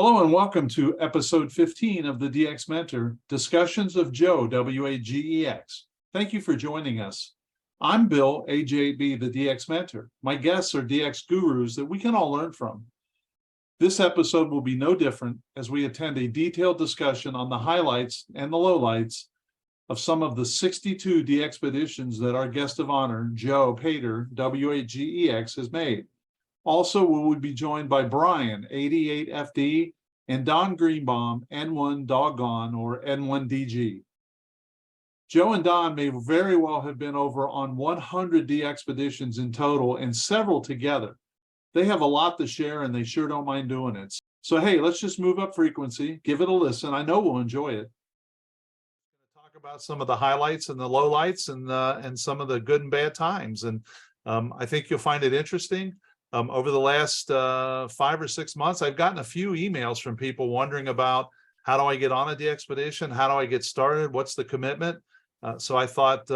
Hello and welcome to episode 15 of the DX Mentor, Discussions of Joe, W8GEX. Thank you for joining us. I'm Bill, AJB, the DX Mentor. My guests are DX gurus that we can all learn from. This episode will be no different as we attend a detailed discussion on the highlights and the lowlights of some of the 62 DXpeditions that our guest of honor, Joe Pater, W8GEX, has made. Also, we will be joined by Brian, 88FD, and Don Greenbaum, N1 Doggone or N1DG. Joe and Don may very well have been over on 100 DXpeditions in total and several together. They have a lot to share and they sure don't mind doing it. So, hey, let's just move up frequency, give it a listen. I know we'll enjoy it. Talk about some of the highlights and the lowlights and some of the good and bad times. And I think you'll find it interesting. Over the last 5 or 6 months, I've gotten a few emails from people wondering about how do I get on a DXpedition? How do I get started? What's the commitment? So I thought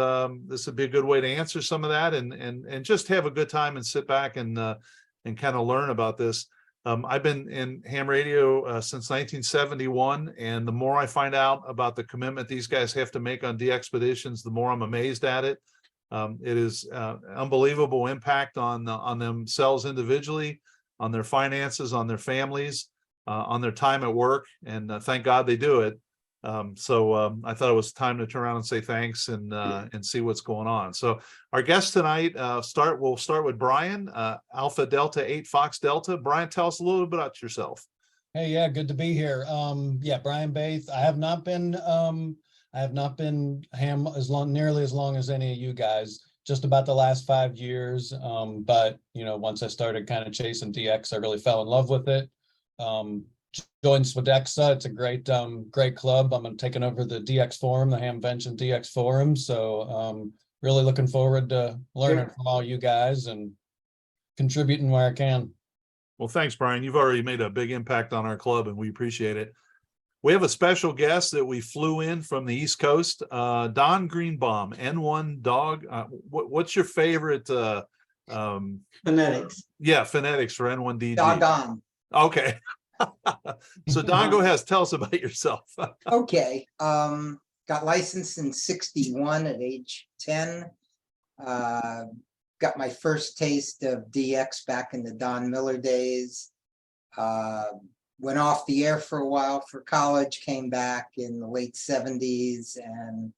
this would be a good way to answer some of that and just have a good time and sit back and kind of learn about this. I've been in ham radio since 1971, and the more I find out about the commitment these guys have to make on DXpeditions, the more I'm amazed at it. It is unbelievable impact on themselves individually, on their finances, on their families, on their time at work, and thank God they do it. So I thought it was time to turn around and say thanks and see what's going on. So our guest tonight, we'll start with Brian, Alpha Delta 8 Fox Delta. Brian, tell us a little bit about yourself. Hey, yeah, good to be here. Brian Baith. I have not been ham nearly as long as any of you guys, just about the last 5 years. But once I started kind of chasing DX, I really fell in love with it. Joined Swadexa. It's a great club. I'm taking over the DX forum, the Hamvention DX forum. So really looking forward to learning from all you guys and contributing where I can. Well, thanks, Brian. You've already made a big impact on our club and we appreciate it. We have a special guest that we flew in from the East Coast, Don Greenbaum, N1 Dog. What's your favorite? Phonetics. Yeah, phonetics for N1DG. Doggone. Okay. So Don, go ahead. Tell us about yourself. Okay. Got licensed in '61 at age 10. Got my first taste of DX back in the Don Miller days. Went off the air for a while for college, came back in the late 70s, and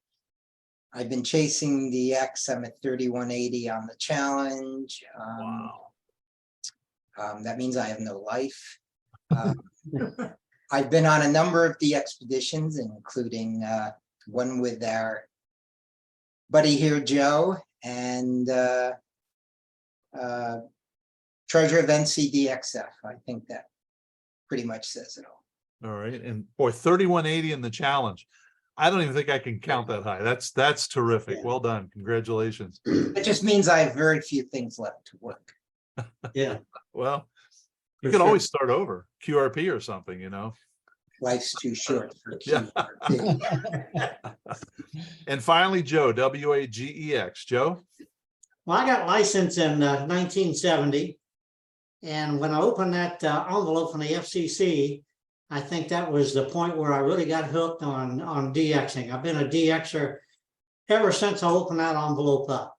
I've been chasing the X. I'm at 3180 on the challenge. Wow. That means I have no life. I've been on a number of DXpeditions, including one with our buddy here, Joe, and Treasure of NCDXF. I think that pretty much says it all. All right. And boy, 3180 in the challenge. I don't even think I can count that high. That's terrific. Yeah. Well done. Congratulations. It just means I have very few things left to work. Yeah. Well, you could always start over, QRP or something, Life's too short for QRP. And finally, Joe, W8GEX. Joe? Well, I got licensed in 1970. And when I opened that envelope from the FCC, I think that was the point where I really got hooked on DXing. I've been a DXer ever since I opened that envelope up.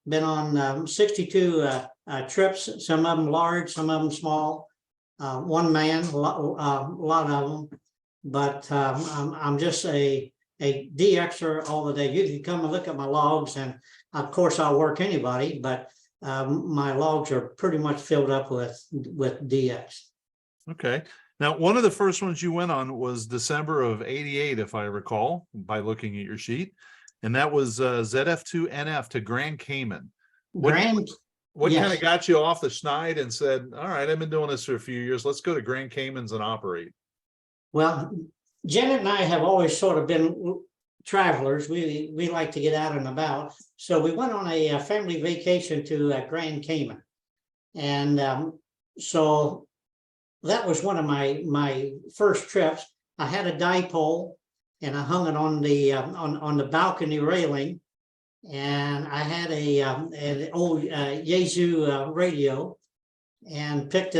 Been on 62 trips, some of them large, some of them small. One man, a lot of them. But I'm just a DXer all the day. You can come and look at my logs, and of course I'll work anybody, but my logs are pretty much filled up with DX. Okay. Now, one of the first ones you went on was December of '88, if I recall, by looking at your sheet. And that was ZF2NF to Grand Cayman. What yes. Kind of got you off the schneid and said, all right, I've been doing this for a few years. Let's go to Grand Caymans and operate. Well, Janet and I have always sort of been travelers. We like to get out and about. So we went on a family vacation to Grand Cayman. And so that was one of my first trips. I had a dipole and I hung it on the balcony railing. And I had an old Yaesu radio and hooked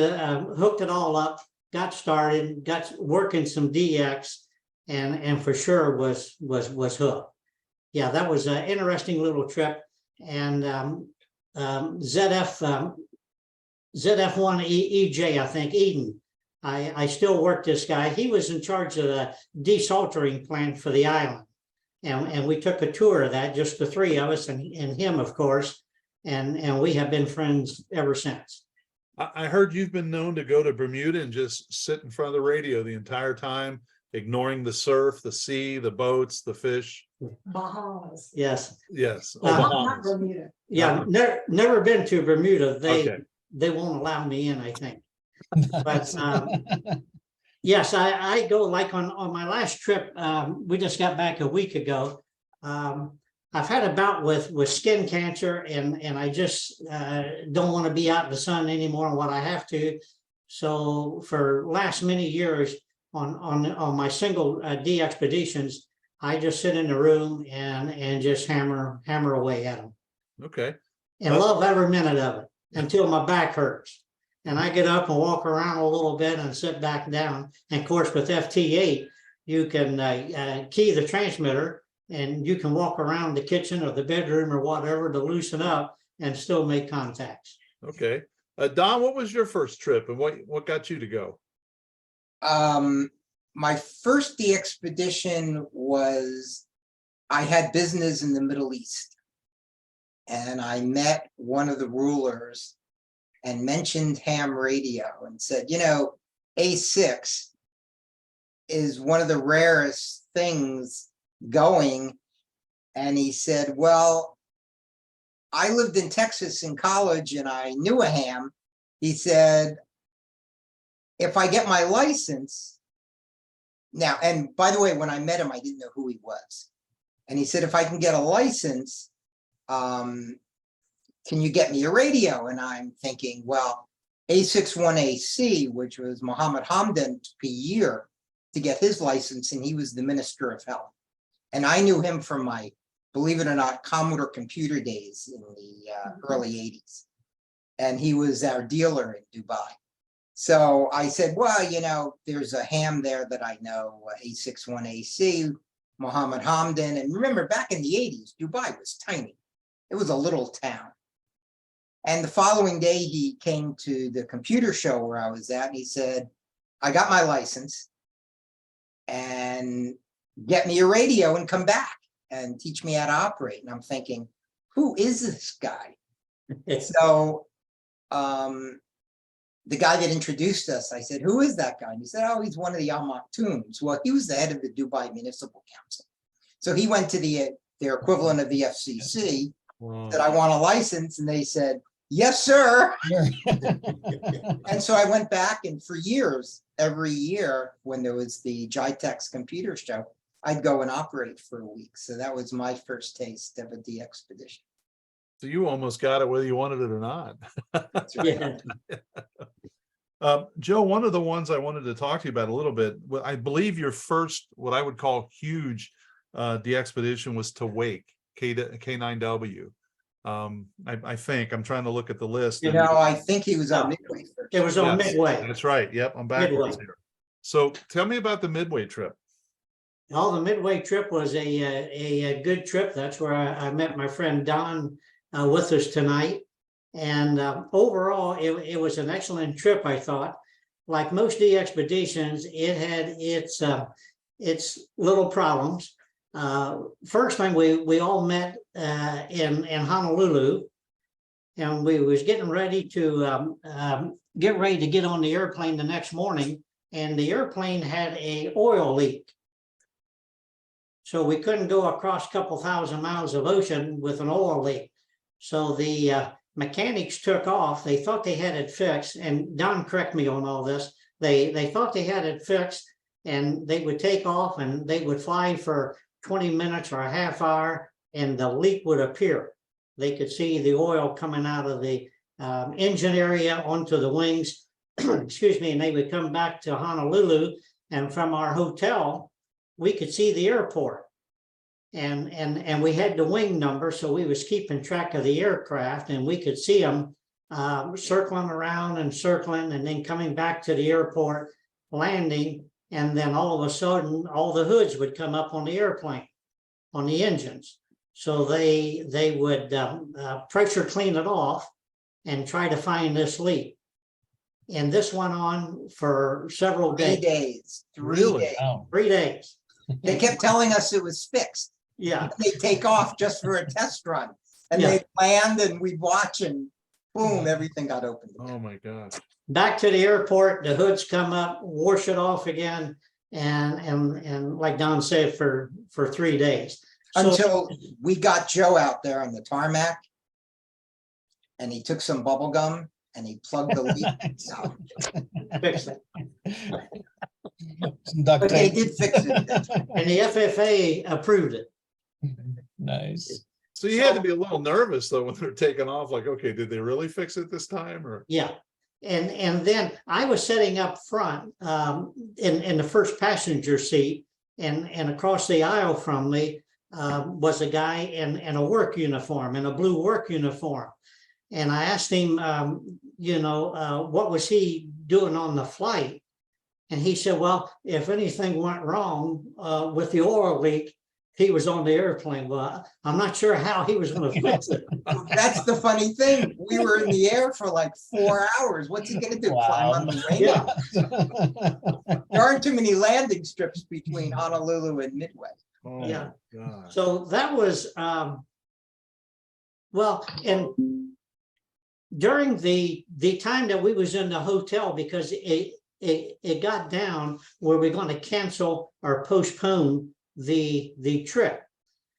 it all up got started, got working some DX, and for sure was hooked. Yeah, that was an interesting little trip. And ZF1EJ, I think, Eden. I still work this guy. He was in charge of the desaltering plant for the island. And we took a tour of that, just the three of us and him, of course. And we have been friends ever since. I heard you've been known to go to Bermuda and just sit in front of the radio the entire time, ignoring the surf, the sea, the boats, the fish. Bahamas. Yes. Yes. Oh, Not Bahamas. Bermuda. Yeah, never been to Bermuda. Okay. They won't allow me in, I think. But yes, I go, like on my last trip, we just got back a week ago. I've had a bout with skin cancer, and I just don't want to be out in the sun anymore than what I have to. So for last many years on my single DXpeditions, I just sit in the room and just hammer away at them. Okay. And love every minute of it until my back hurts. And I get up and walk around a little bit and sit back down. And of course, with FT8, you can key the transmitter and you can walk around the kitchen or the bedroom or whatever to loosen up and still make contacts. Okay. Don, what was your first trip and what got you to go? My first DXpedition was, I had business in the Middle East. And I met one of the rulers and mentioned ham radio and said, you know, A6 is one of the rarest things going. And he said, well, I lived in Texas in college and I knew a ham. He said, if I get my license now, and by the way, when I met him, I didn't know who he was. And he said, if I can get a license, can you get me a radio? And I'm thinking, well, A61AC, which was Muhammad Hamdan, took a year to get his license, and he was the Minister of Health. And I knew him from my, believe it or not, Commodore computer days in the early 80s. And he was our dealer in Dubai. So I said, well, you know, there's a ham there that I know, A61AC, Muhammad Hamdan. And remember, back in the 80s, Dubai was tiny. It was a little town. And the following day, he came to the computer show where I was at, and he said, I got my license, and get me a radio and come back and teach me how to operate. And I'm thinking, who is this guy? So the guy that introduced us, I said, who is that guy? And he said, oh, he's one of the Al Maktoums. Well, he was the head of the Dubai Municipal Council. So he went to their equivalent of the FCC, said, I want a license. And they said, yes, sir. And so I went back, and for years, every year when there was the GITEX computer show, I'd go and operate for a week. So that was my first taste of a DXpedition. So you almost got it whether you wanted it or not. Yeah. Joe, one of the ones I wanted to talk to you about a little bit, I believe your first, what I would call huge DXpedition was to Wake, K9W. I think, I'm trying to look at the list. You know, I think he was on Midway first. It was on Yes, Midway. That's right. Yep, I'm backwards here. So tell me about the Midway trip. Oh, the Midway trip was a good trip. That's where I met my friend Don with us tonight. And overall, it was an excellent trip, I thought. Like most DXpeditions, it had its little problems. First time we all met in Honolulu, and we was getting ready to get on the airplane the next morning, and the airplane had a oil leak. So we couldn't go across a couple thousand miles of ocean with an oil leak. So the mechanics took off. They thought they had it fixed, and Don, correct me on all this. They thought they had it fixed, and they would take off and they would fly for 20 minutes or a half hour, and the leak would appear. They could see the oil coming out of the engine area onto the wings, excuse me, and they would come back to Honolulu, and from our hotel, we could see the airport. And we had the wing number, so we was keeping track of the aircraft, and we could see them circling around and circling, and then coming back to the airport landing, and then all of a sudden, all the hoods would come up on the airplane, on the engines. So they would pressure clean it off and try to find this leak. And this went on for several 3 days. days, 3 Really? days. Wow. 3 days. They kept telling us it was fixed. Yeah. They'd take off just for a test run. And Yeah. they'd land and we'd watch and boom, everything got opened. Oh, my God. Back to the airport, the hoods come up, wash it off again, and like Don said, for 3 days. So, Until we got Joe out there on the tarmac. And he took some bubble gum and he plugged the leak. No, fix it. Some duct but they tape. did fix it. And the FFA approved it. Nice. So you had to be a little nervous though when they're taking off, like, okay, did they really fix it this time or? Yeah. And then I was sitting up front in the first passenger seat, and across the aisle from me was a guy in a work uniform, in a blue work uniform. And I asked him, what was he doing on the flight? And he said, well, if anything went wrong with the oil leak, he was on the airplane. Well, I'm not sure how he was going to fix it. That's the funny thing. We were in the air for like 4 hours. What's he gonna do? Climb on the wing? Yeah. There aren't too many landing strips between Honolulu and Midway. Oh, Yeah. my God. So that was, and during the time that we was in the hotel, because it got down where we're going to cancel or postpone the trip.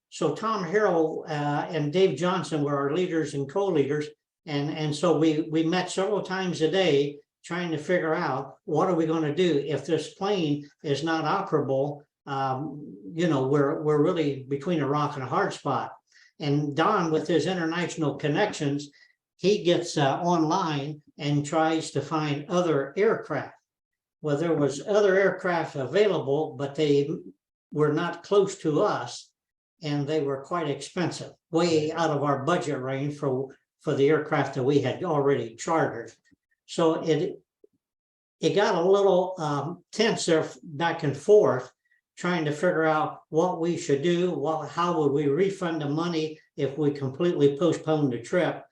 So Tom Harrell and Dave Johnson were our leaders and co-leaders. And so we met several times a day trying to figure out what are we going to do if this plane is not operable. We're really between a rock and a hard spot. And Don, with his international connections, he gets online and tries to find other aircraft. Well, there was other aircraft available, but they were not close to us, and they were quite expensive, way out of our budget range for the aircraft that we had already chartered. So it got a little tense there back and forth, trying to figure out what we should do. How would we refund the money if we completely postponed the trip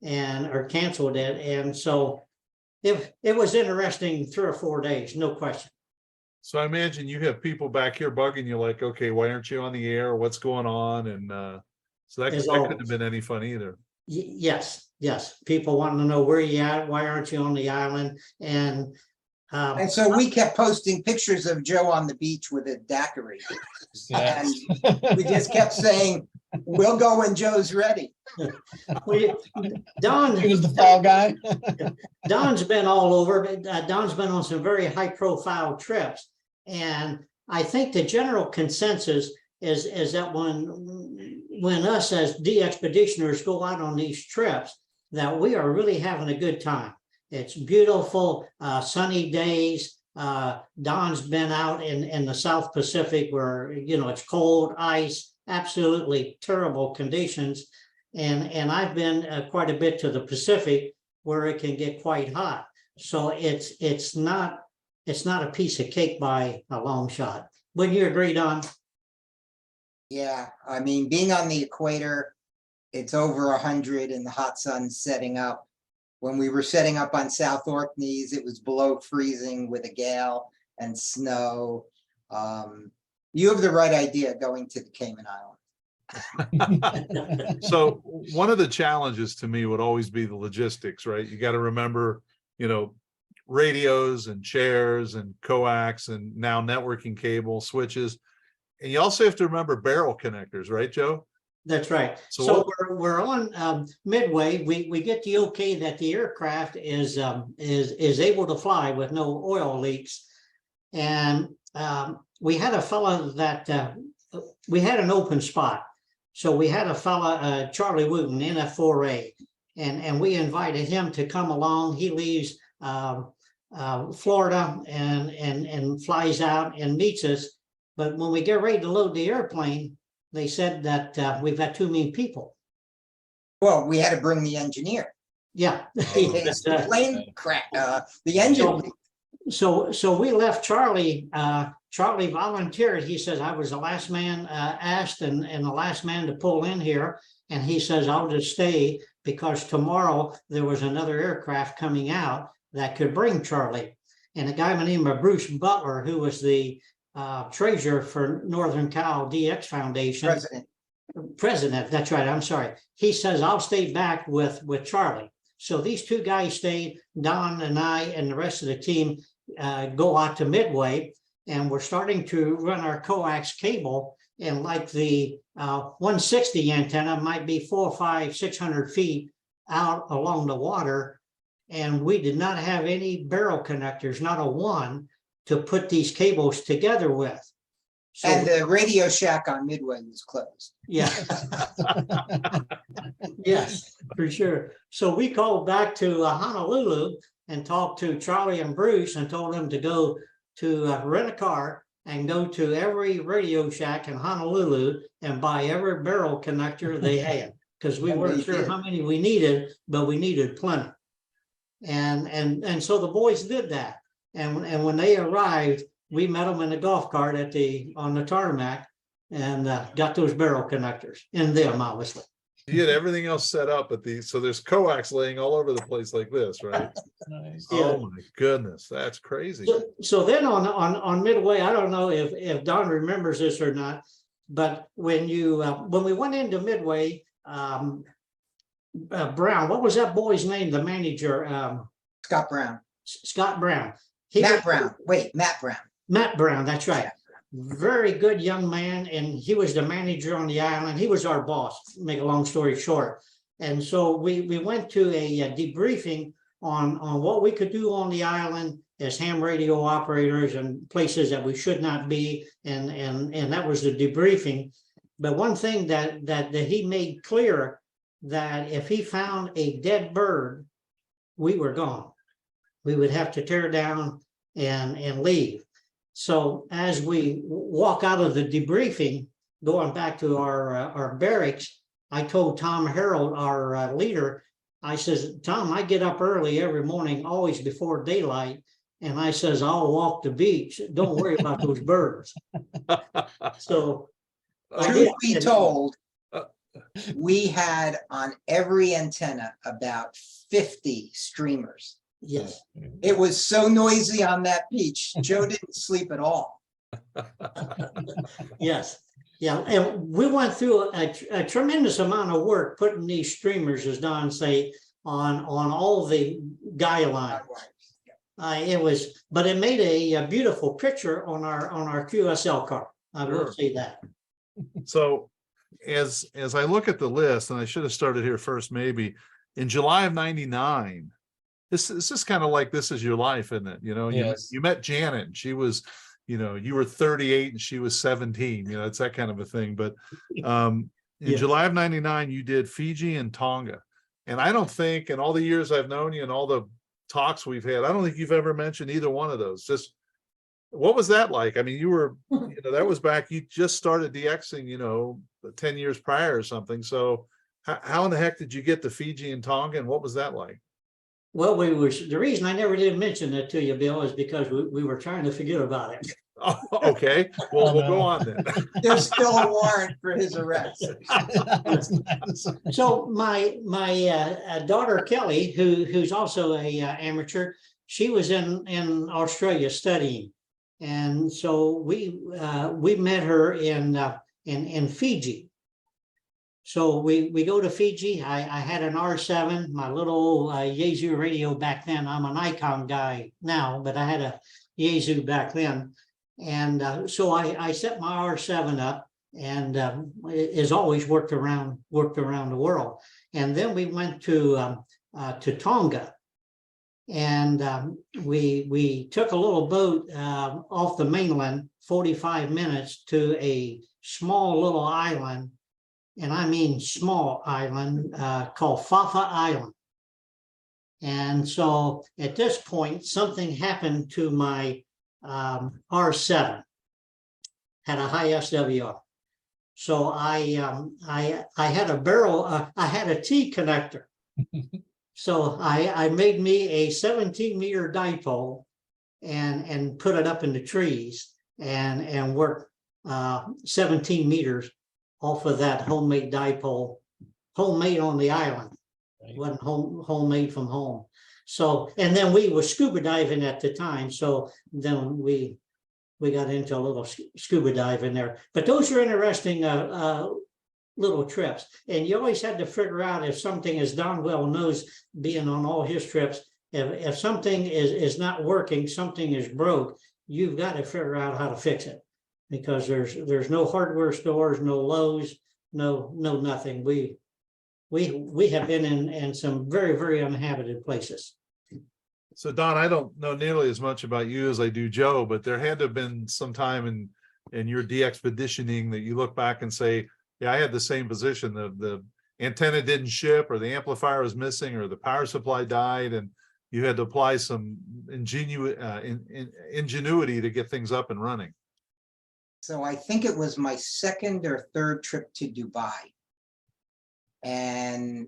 or canceled it? And so it was interesting 3 or 4 days, no question. So I imagine you have people back here bugging you like, okay, why aren't you on the air? What's going on? And so that couldn't have been any fun either. Yes. People wanting to know where you at, why aren't you on the island? And so we kept posting pictures of Joe on the beach with a daiquiri. Yeah. And we just kept saying, we'll go when Joe's ready. Don, He was the fall guy. Don's been all over, but Don's been on some very high profile trips. And I think the general consensus is that when us as DXpeditioners go out on these trips, that we are really having a good time. It's beautiful, sunny days. Don's been out in the South Pacific where, it's cold, ice, absolutely terrible conditions. And I've been quite a bit to the Pacific where it can get quite hot. So it's not a piece of cake by a long shot. Wouldn't you agree, Don? Yeah, I mean, being on the equator, it's over 100 and the hot sun's setting up. When we were setting up on South Orkneys, it was below freezing with a gale and snow. You have the right idea going to the Cayman Islands. So one of the challenges to me would always be the logistics, right? You got to remember, radios and chairs and coax and now networking cable switches. And you also have to remember barrel connectors, right, Joe? That's right. So So we're on Midway. We get the okay that the aircraft is able to fly with no oil leaks. And we had a fella that we had an open spot. So we had a fella, Charlie Wooten, NF4A, and we invited him to come along. He leaves Florida and flies out and meets us. But when we get ready to load the airplane, they said that we've got too many people. Well, we had to bring the engineer. Yeah. The plane cracked, the engine. so we left Charlie. Charlie volunteered. He says, I was the last man asked and the last man to pull in here. And he says, I'll just stay because tomorrow there was another aircraft coming out that could bring Charlie. And a guy by the name of Bruce Butler, who was the treasurer for Northern Cal DX Foundation. President, that's right, I'm sorry. He says, I'll stay back with Charlie. So these two guys stayed, Don and I and the rest of the team go out to Midway, and we're starting to run our coax cable. And like the 160 antenna might be 400, 500, 600 feet out along the water. And we did not have any barrel connectors, not a one, to put these cables together with. So, And the Radio Shack on Midway was closed. yeah. Yes, for sure. So we called back to Honolulu and talked to Charlie and Bruce and told them to go to rent a car and go to every Radio Shack in Honolulu and buy every barrel connector they had, because we weren't sure how many we needed, but we needed plenty. And so the boys did that. And when they arrived, we met them in the golf cart on the tarmac and got those barrel connectors in them, obviously. You had everything else set up at these, so there's coax laying all over the place like this, right? Nice. Oh my goodness, that's crazy. So then on Midway, I don't know if Don remembers this or not, but when we went into Midway, Brown, what was that boy's name? The manager, Scott Brown. Scott Brown. Matt Brown. Wait, Matt Brown. Matt Brown, that's right. Very good young man, and he was the manager on the island. He was our boss, make a long story short. And so we went to a debriefing on what we could do on the island as ham radio operators and places that we should not be, and that was the debriefing. But one thing that he made clear, that if he found a dead bird, we were gone. We would have to tear down and leave. So as we walk out of the debriefing, going back to our barracks, I told Tom Harold, our leader, I says, Tom, I get up early every morning, always before daylight. And I says, I'll walk the beach. Don't worry about those birds. So Truth be told, we had on every antenna about 50 streamers. yes. It was so noisy on that beach. Joe didn't sleep at all. Yes. Yeah. And we went through a tremendous amount of work putting these streamers, as Don say, on all the guy lines. But it made a beautiful picture on our QSL card. I will say that. So as I look at the list, and I should have started here first, maybe in July of '99, this is kind of like This Is Your Life, isn't it? You know, Yes. you met Janet, and she was, you know, you were 38 and she was 17, you know, it's that kind of a thing. But in Yes. July of '99, you did Fiji and Tonga. And I don't think, in all the years I've known you and all the talks we've had, I don't think you've ever mentioned either one of those. Just what was that like? I mean, you were, you know, that was back, you just started DXing, you know, 10 years prior or something. So how in the heck did you get to Fiji and Tonga, and what was that like? Well, the reason I never did mention that to you, Bill, is because we were trying to forget about it. Oh, okay, well, we'll go on then. There's still a warrant for his arrest. So my daughter Kelly, who's also a amateur, she was in Australia studying, and so we met her in Fiji. So we go to Fiji. I had an R7, my little Yaesu radio back then. I'm an Icon guy now, but I had a Yaesu back then. And so I set my R7 up, and as always worked around the world. And then we went to Tonga, and we took a little boat off the mainland, 45 minutes, to a small little island, and I mean small island, called Fafa Island. And so at this point, something happened to my R7, had a high SWR. So I had a barrel, I had a T connector. So I made me a 17-meter dipole, and put it up in the trees and work 17 meters off of that homemade dipole, homemade on the island. Right. Wasn't homemade from home. So, and then we were scuba diving at the time. So then we got into a little scuba diving there. But those are interesting little trips. And you always had to figure out if something, as Don well knows, being on all his trips, if something is not working, something is broke, you've got to figure out how to fix it. Because there's no hardware stores, no Lowe's, no nothing. We have been in some very, very uninhabited places. So Don, I don't know nearly as much about you as I do Joe, but there had to have been some time in your DXpeditioning that you look back and say, yeah, I had the same position. The antenna didn't ship, or the amplifier was missing, or the power supply died, and you had to apply some ingenuity to get things up and running. So I think it was my second or third trip to Dubai. And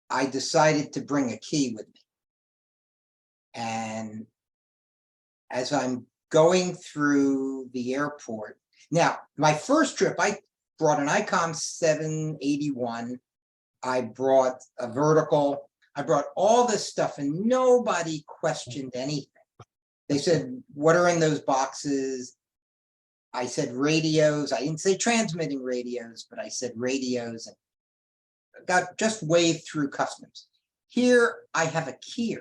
I decided to bring a key with me. And as I'm going through the airport, now my first trip, I brought an ICOM 781. I brought a vertical. I brought all this stuff and nobody questioned anything. They said, what are in those boxes? I said radios. I didn't say transmitting radios, but I said radios, and got just waved through customs. Here I have a key,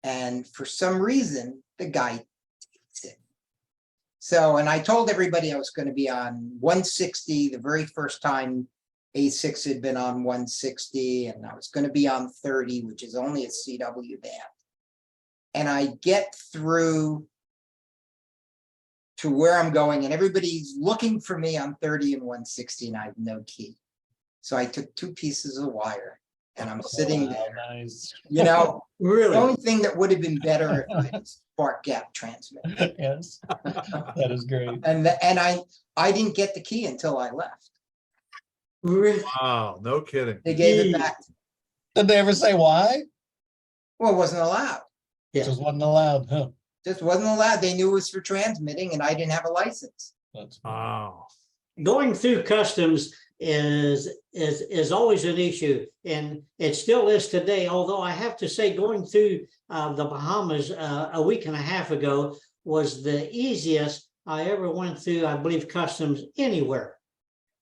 and for some reason the guy takes it. So, and I told everybody I was going to be on 160 the very first time A6 had been on 160, and I was going to be on 30, which is only a CW band. And I get through to where I'm going, and everybody's looking for me on 30 and 160, and I have no key. So I took 2 pieces of wire, and I'm sitting there. Nice. You know, the Really? only thing that would have been better if I was spark gap transmit. Yes, that is great. And I didn't get the key until I left. Really? Wow, no kidding. They gave it back. Did they ever say why? Well, it wasn't allowed. Yeah. Just wasn't allowed, huh? Just wasn't allowed. They knew it was for transmitting, and I didn't have a license. That's Wow. Going through customs is always an issue, and it still is today. Although I have to say, going through the Bahamas a week and a half ago was the easiest I ever went through, I believe, customs anywhere.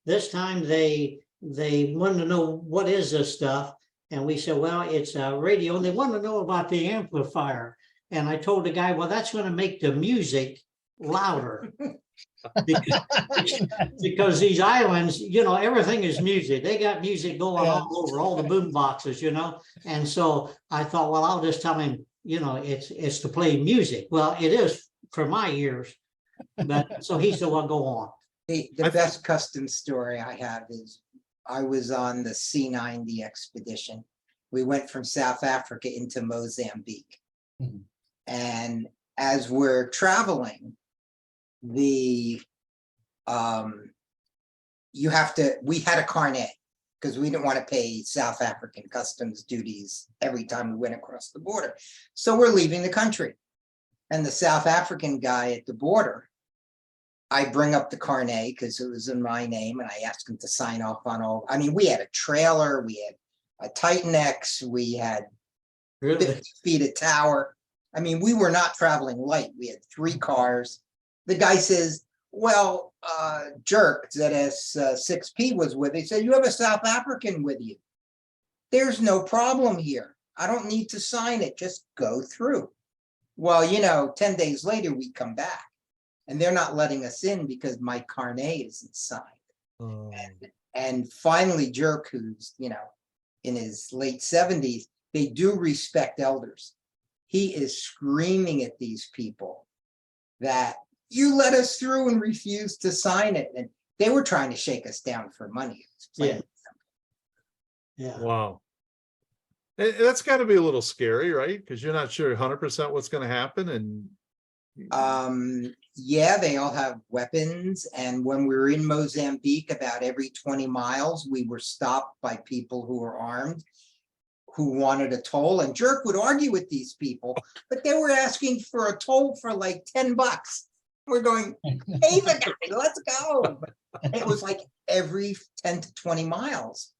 This time they wanted to know, what is this stuff? And we said, well, it's a radio, and they want to know about the amplifier. And I told the guy, well, that's going to make the music louder. Because these islands, you know, everything is music. They got music going all over, all the boom boxes, you know. And so I thought, well, I'll just tell him, you know, it's to play music. Well, it is for my ears. But so he said, well, go on. The best custom story I have is I was on the C9 expedition. We went from South Africa into Mozambique. Mhm. And as we're traveling, we had a carnet because we didn't want to pay South African customs duties every time we went across the border. So we're leaving the country. And the South African guy at the border, I bring up the carnet because it was in my name, and I asked him to sign off on all. I mean, we had a trailer, we had a Titan X, we had 50 feet of tower. I mean, we were not traveling light. We had 3 cars. The guy says, well, Jerk, ZS6P was with. He said, you have a South African with you. There's no problem here. I don't need to sign it. Just go through. Well, you know, 10 days later, we come back. And they're not letting us in because my carnet isn't signed. And finally, Jerk, who's, you know, in his late 70s, they do respect elders. He is screaming at these people that you let us through and refuse to sign it. And they were trying to shake us down for money. Yeah. Wow. That's got to be a little scary, right? Because you're not sure 100% what's going to happen. And yeah, they all have weapons. And when we were in Mozambique, about every 20 miles, we were stopped by people who were armed. who wanted a toll, and Jerk would argue with these people, but they were asking for a toll for like $10. We're going, pay the guy, let's go. It was like every 10 to 20 miles,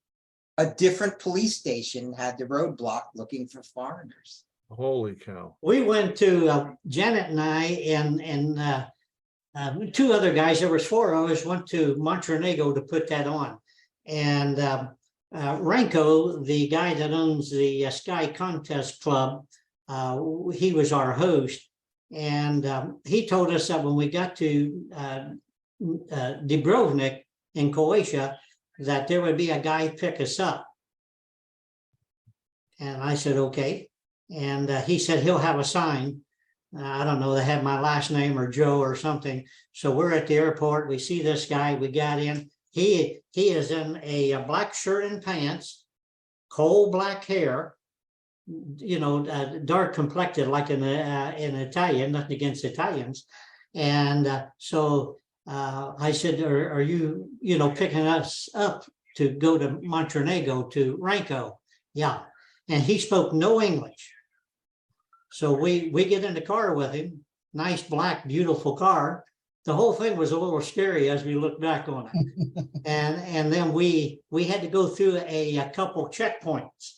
a different police station had the roadblock looking for foreigners. Holy cow. We went to, Janet and I and two other guys, there was 4 of us, went to Montenegro to put that on. And Renko, the guy that owns the Sky Contest Club, he was our host. And he told us that when we got to Dubrovnik in Croatia, that there would be a guy pick us up. And I said, okay. And he said he'll have a sign. I don't know, they had my last name or Joe or something. So we're at the airport. We see this guy. We got in. He is in a black shirt and pants, coal black hair, you know, dark complected like an Italian, nothing against Italians. And so I said, are you, you know, picking us up to go to Montenegro to Renko? Yeah. And he spoke no English. So we get in the car with him, nice, black, beautiful car. The whole thing was a little scary as we look back on it. And then we had to go through a couple checkpoints.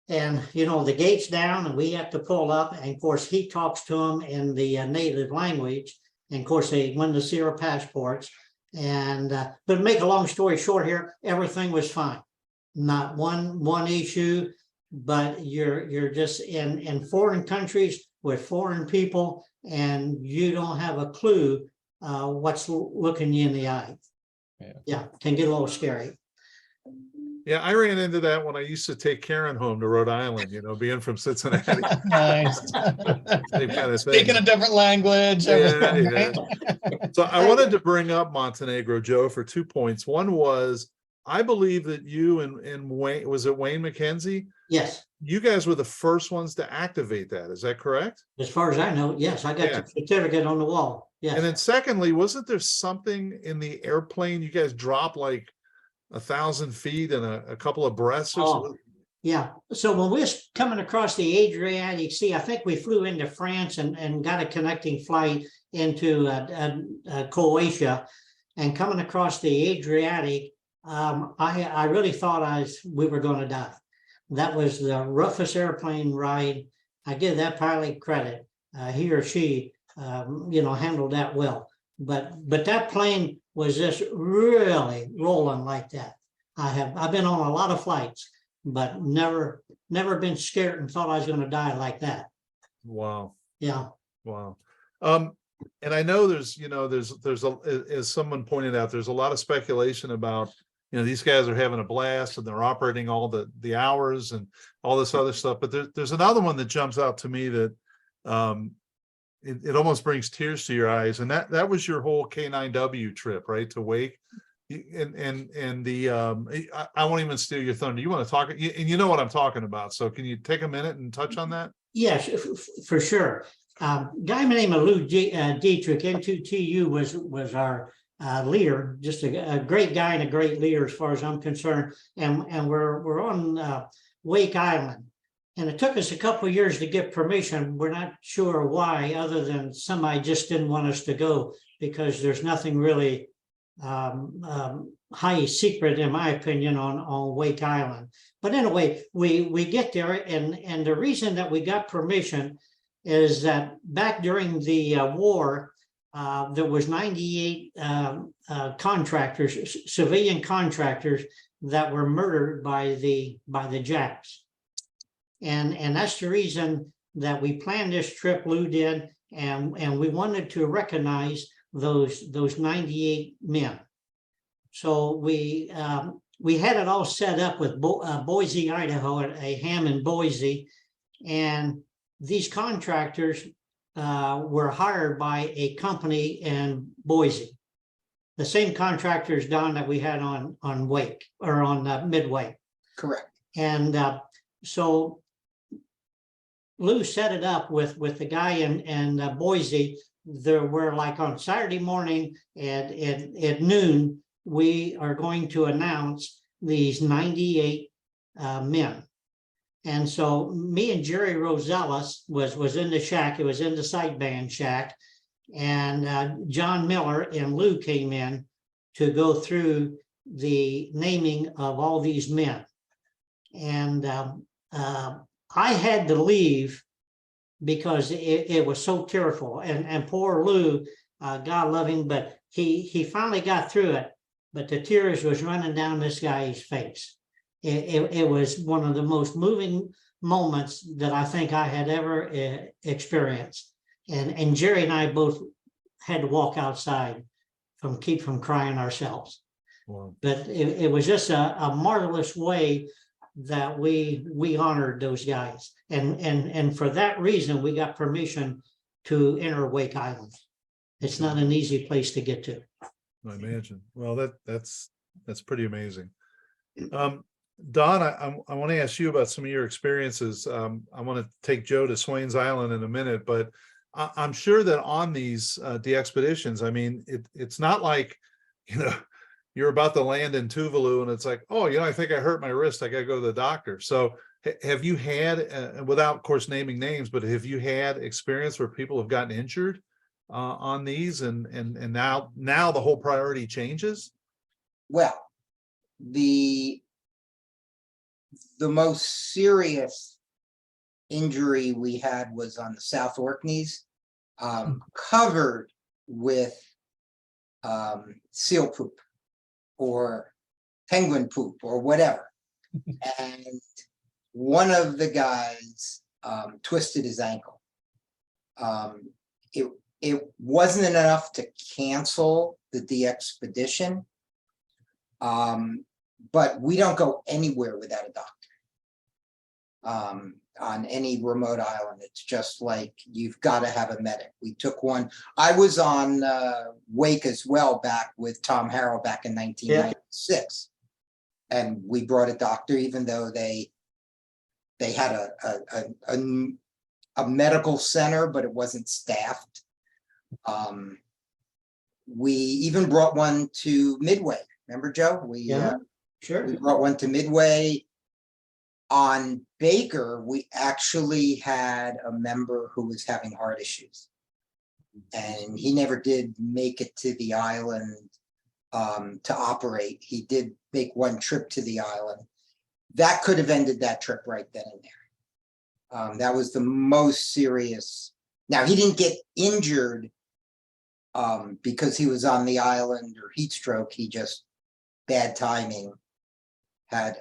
And, you know, the gate's down and we have to pull up. And of course, he talks to them in the native language. And of course, they wanted to see our passports. And, but make a long story short here, everything was fine. Not one issue. But you're just in foreign countries with foreign people, and you don't have a clue what's looking you in the eye. Yeah, can get a little scary. Yeah, I ran into that when I used to take Karen home to Rhode Island, you know, being from Cincinnati. Nice. Same kind of thing. Speaking a different language. Everything, Yeah. right? So I wanted to bring up Montenegro, Joe, for 2 points. One was, I believe that you and Wayne, was it Wayne McKenzie? Yes, You guys were the first ones to activate that. Is that correct? as far as I know, yes, I got Yeah. the certificate on the wall. Yes. And then secondly, wasn't there something in the airplane? You guys dropped like 1,000 feet and a couple of breaths or Oh. something? Yeah, so when we was coming across the Adriatic Sea, I think we flew into France and got a connecting flight into Croatia, and coming across the Adriatic, I really thought we were going to die. That was the roughest airplane ride. I give that pilot credit. He or she, you know, handled that well. But that plane was just really rolling like that. I've been on a lot of flights, but never been scared and thought I was going to die like that. Wow. Yeah. Wow. And I know there's as someone pointed out, there's a lot of speculation about, you know, these guys are having a blast and they're operating all the hours and all this other stuff. But there's another one that jumps out to me that it almost brings tears to your eyes. And that was your whole K9W trip, right? To Wake. And the I won't even steal your thunder. You want to talk, and you know what I'm talking about. So can you take a minute and touch on that? Yes, for sure. Guy by the name of Lou Dietrich, N2TU was our leader, just a great guy and a great leader as far as I'm concerned. And we're on Wake Island, and it took us a couple of years to get permission. We're not sure why, other than somebody just didn't want us to go, because there's nothing really high secret, in my opinion, on Wake Island. But anyway, we get there, and the reason that we got permission is that back during the war, there was 98 contractors, civilian contractors, that were murdered by the Jacks. And that's the reason that we planned this trip, Lou did, and we wanted to recognize those 98 men. So we had it all set up with Boise, Idaho, at a ham in Boise, and these contractors were hired by a company in Boise, the same contractors, Don, that we had on Wake, or on Midway. Correct. And so Lou set it up with the guy in Boise. There were, like, on Saturday morning at noon, we are going to announce these 98 men. And so me and Jerry Rosellis was in the shack. It was in the sideband shack. And John Miller and Lou came in to go through the naming of all these men. And I had to leave because it was so tearful. And poor Lou, God love him, but he finally got through it. But the tears was running down this guy's face. It was one of the most moving moments that I think I had ever experienced. And Jerry and I both had to walk outside keep from crying ourselves. Wow. But it was just a marvelous way that we honored those guys. And for that reason, we got permission to enter Wake Island. It's not an easy place to get to. I imagine. Well, that's pretty amazing. Don, I want to ask you about some of your experiences. I want to take Joe to Swains Island in a minute, but I'm sure that on these DXpeditions, I mean, it's not like, you're about to land in Tuvalu and it's like, oh, I think I hurt my wrist. I got to go to the doctor. So have you had, without of course naming names, but have you had experience where people have gotten injured on these and now the whole priority changes? Well, the most serious injury we had was on the South Orkneys, covered with seal poop or penguin poop or whatever. And one of the guys twisted his ankle. It wasn't enough to cancel the DXpedition, but we don't go anywhere without a doctor. On any remote island, it's just like you've got to have a medic. We took one. I was on Wake as well back with Tom Harrell back in 1996, and we brought a doctor, even though they had a medical center, but it wasn't staffed. We even brought one to Midway. Remember, Joe? Sure. We brought one to Midway. On Baker, we actually had a member who was having heart issues, and he never did make it to the island to operate. He did make one trip to the island. That could have ended that trip right then and there. That was the most serious. Now, he didn't get injured because he was on the island or heat stroke. He just, bad timing, had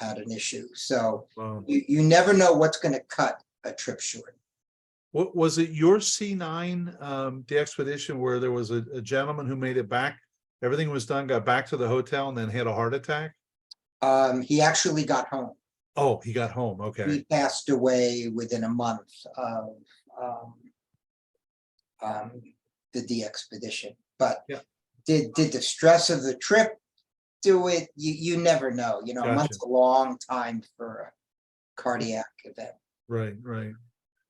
an issue. So Wow. you never know what's going to cut a trip short. What was it, your C9 DXpedition where there was a gentleman who made it back? Everything was done, got back to the hotel and then had a heart attack? He actually got home. Oh, he got home. Okay. He passed away within a month of the DXpedition. But yeah. Did the stress of the trip do it? You never know. Gotcha. A month's a long time for a cardiac event. Right.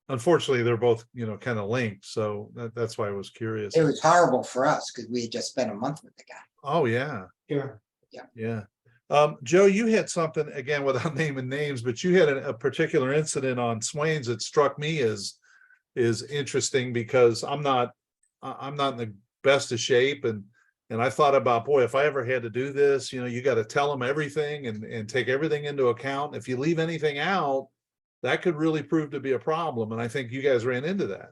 Unfortunately, they're both, kind of linked. So that's why I was curious. It was horrible for us because we had just spent a month with the guy. Oh, yeah. Sure. Yeah. Joe, you had something, again, without naming names, but you had a particular incident on Swains that struck me as interesting because I'm not in the best of shape. And I thought about, boy, if I ever had to do this, you got to tell them everything and take everything into account. If you leave anything out, that could really prove to be a problem. And I think you guys ran into that.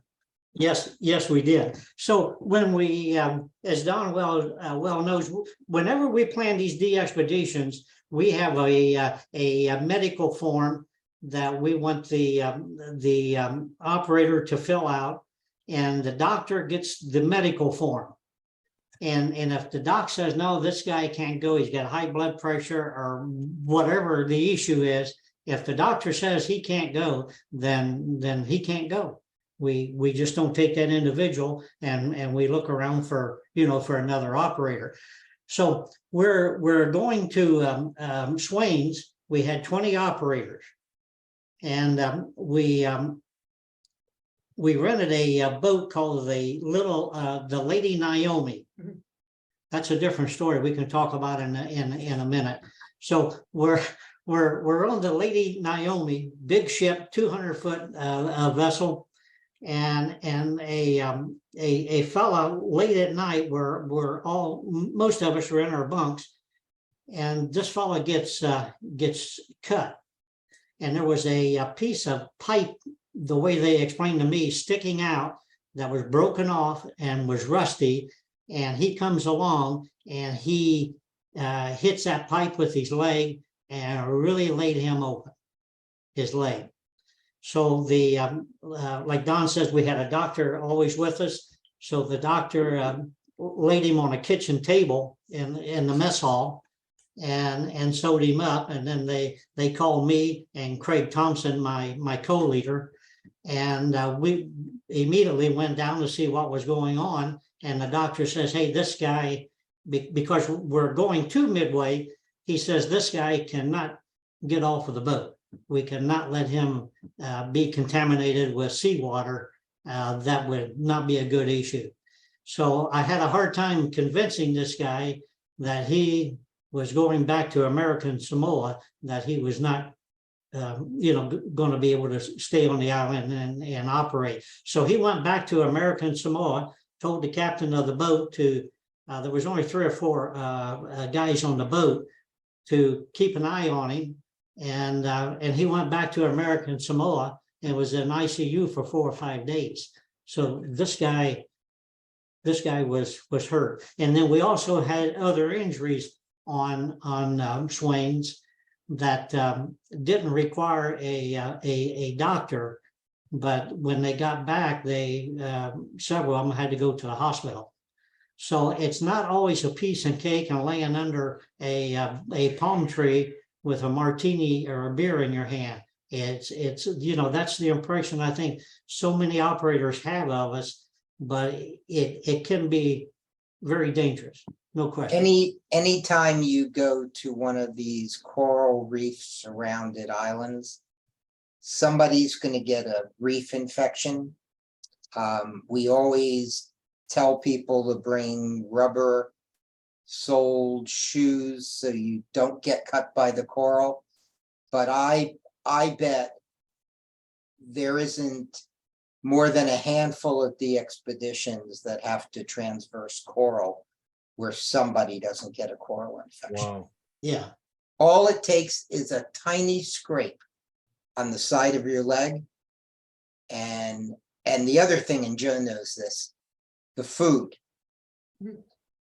Yes, we did. So when we, as Don well knows, whenever we plan these DXpeditions, we have a medical form that we want the operator to fill out, and the doctor gets the medical form. And if the doc says, no, this guy can't go, he's got high blood pressure or whatever the issue is, if the doctor says he can't go, then he can't go. We just don't take that individual and we look around for another operator. So we're going to Swains. We had 20 operators, and we rented a boat called the Lady Naomi. That's a different story we can talk about in a minute. So we're we're on the Lady Naomi, big ship, 200-foot vessel, and a fella late at night, most of us were in our bunks, and this fella gets cut, and there was a piece of pipe, the way they explained to me, sticking out that was broken off and was rusty, and he comes along and he hits that pipe with his leg and really laid him open, his leg. So like Don says, we had a doctor always with us. So the doctor laid him on a kitchen table in the mess hall and sewed him up. And then they called me and Craig Thompson, my co-leader, and we immediately went down to see what was going on. And the doctor says, hey, this guy, because we're going to Midway, he says, this guy cannot get off of the boat. We cannot let him be contaminated with seawater. That would not be a good issue. So I had a hard time convincing this guy that he was going back to American Samoa, that he was not going to be able to stay on the island and operate. So he went back to American Samoa, told the captain of the boat there was only 3 or 4 guys on the boat, to keep an eye on him. And he went back to American Samoa and was in ICU for 4 or 5 days. So this guy was hurt. And then we also had other injuries on Swains that didn't require a doctor, but when they got back, several of them had to go to the hospital. So it's not always a piece and cake and laying under a palm tree with a martini or a beer in your hand. It's that's the impression I think so many operators have of us, but it can be very dangerous, no question. Anytime you go to one of these coral reef surrounded islands, somebody's going to get a reef infection. We always tell people to bring rubber soled shoes so you don't get cut by the coral. But I bet there isn't more than a handful of DXpeditions that have to transverse coral where somebody doesn't get a coral infection. Wow. Yeah. All it takes is a tiny scrape on the side of your leg. And the other thing, and Joe knows this, the food.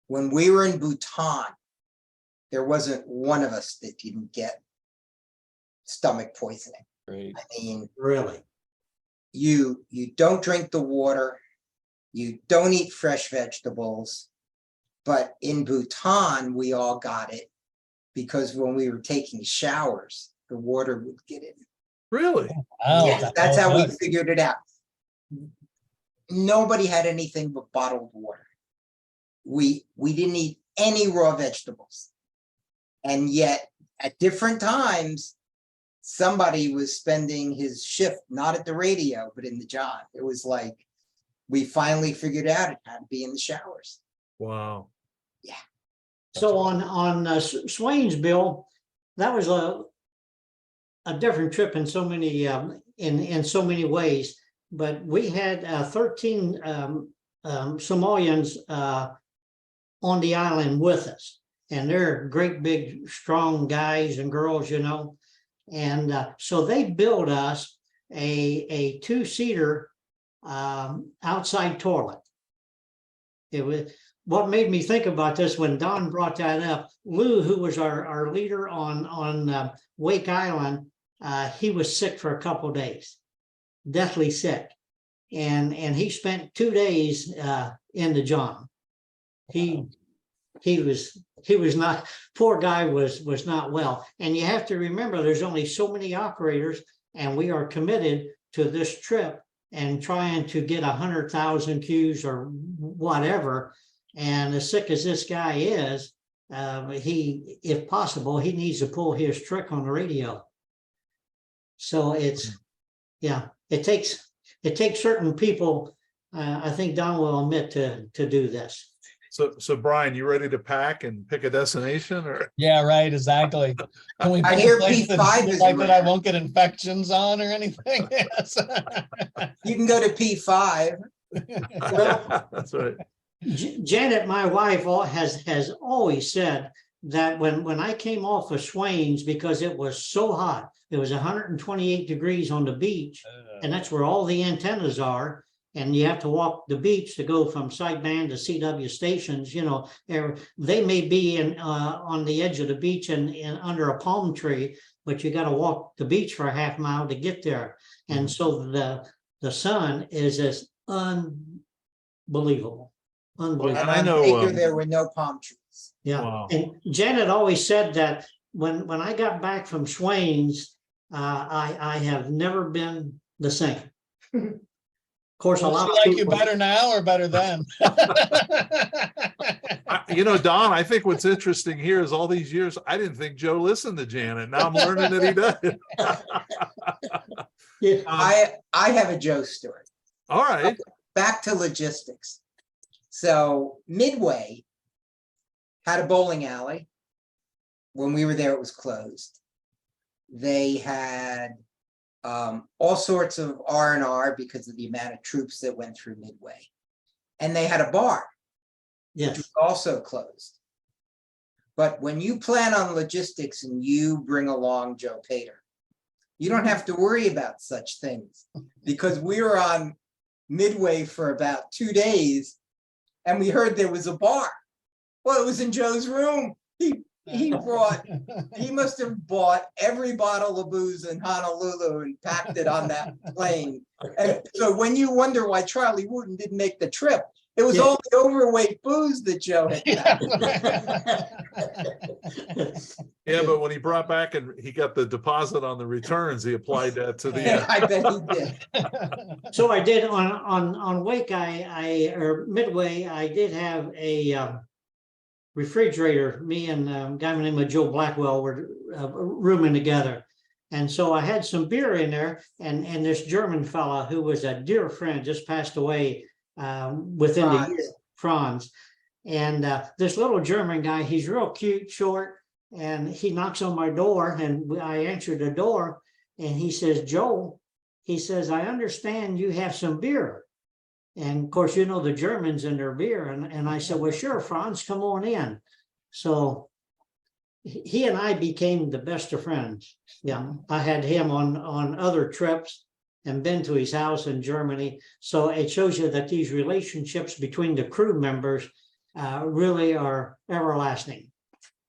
When we were in Bhutan, there wasn't one of us that didn't get stomach poisoning. Great. I mean, Really? you don't drink the water, you don't eat fresh vegetables, but in Bhutan, we all got it because when we were taking showers, the water would get in. Really? Wow, Yes, that's how we good. figured it out. Nobody had anything but bottled water. We didn't eat any raw vegetables. And yet at different times, somebody was spending his shift, not at the radio, but in the John. It was like, we finally figured out it had to be in the showers. Wow. So on Swains, Bill, that was a different trip in so many in so many ways. But we had 13 Somalians on the island with us, and they're great big strong guys and girls, and so they built us a 2-seater outside toilet. It was what made me think about this when Don brought that up. Lou, who was our leader on Wake Island, he was sick for a couple of days, deathly sick, and he spent 2 days in the John. He was not, poor guy was not well. And you have to remember, there's only so many operators, and we are committed to this trip and trying to get 100,000 Qs or whatever. And as sick as this guy is, if possible, he needs to pull his trick on the radio. So it takes certain people, I think Don will admit, to do this. So Brian, you ready to pack and pick a destination or? Yeah, right, exactly. Can we I pick a hear place that- P5 is like that I rare. won't get infections on or anything? Yes. You can go to P5. That's right. Janet, my wife, has always said that when I came off of Swains, because it was so hot, it was 128 degrees on the beach, and that's where all the antennas are. And you have to walk the beach to go from sideband to CW stations. You know, they may be in on the edge of the beach and under a palm tree, but you got to walk the beach for a half mile to get there. And so the sun is as unbelievable. Unbelievable. And And I on know, Baker, there were no palm trees. Yeah, Wow. and Janet always said that when I got back from Swains, I have never been the same. Of course, a Does lot she of like you people. better now or better then? You know, Don, I think what's interesting here is all these years, I didn't think Joe listened to Janet. Now I'm learning that he does. Yeah. I have a Joe story. All right. Back to logistics. So Midway had a bowling alley. When we were there, it was closed. They had all sorts of R&R because of the amount of troops that went through Midway. And they had a bar, which Yes. was also closed. But when you plan on logistics and you bring along Joe Pater, you don't have to worry about such things because we were on Midway for about 2 days and we heard there was a bar. Well, it was in Joe's room. He must have bought every bottle of booze in Honolulu and packed it on that plane. And so when you wonder why Charlie Wooten didn't make the trip, it was Yeah. all the overweight booze that Joe had packed. Yeah, but when he brought back and he got the deposit on the returns, he applied that to the. I bet he did. So I did on Wake, or Midway, I did have a refrigerator. Me and a guy named Joe Blackwell were rooming together. And so I had some beer in there, and this German fella who was a dear friend just passed away within the year, Franz. And this little German guy, he's real cute, short, and he knocks on my door, and I answered the door, and he says, Joe, he says, I understand you have some beer. And of course, you know, the Germans and their beer. And I said, well, sure, Franz, come on in. So he and I became the best of friends. Yeah, I had him on other trips and been to his house in Germany. So it shows you that these relationships between the crew members really are everlasting.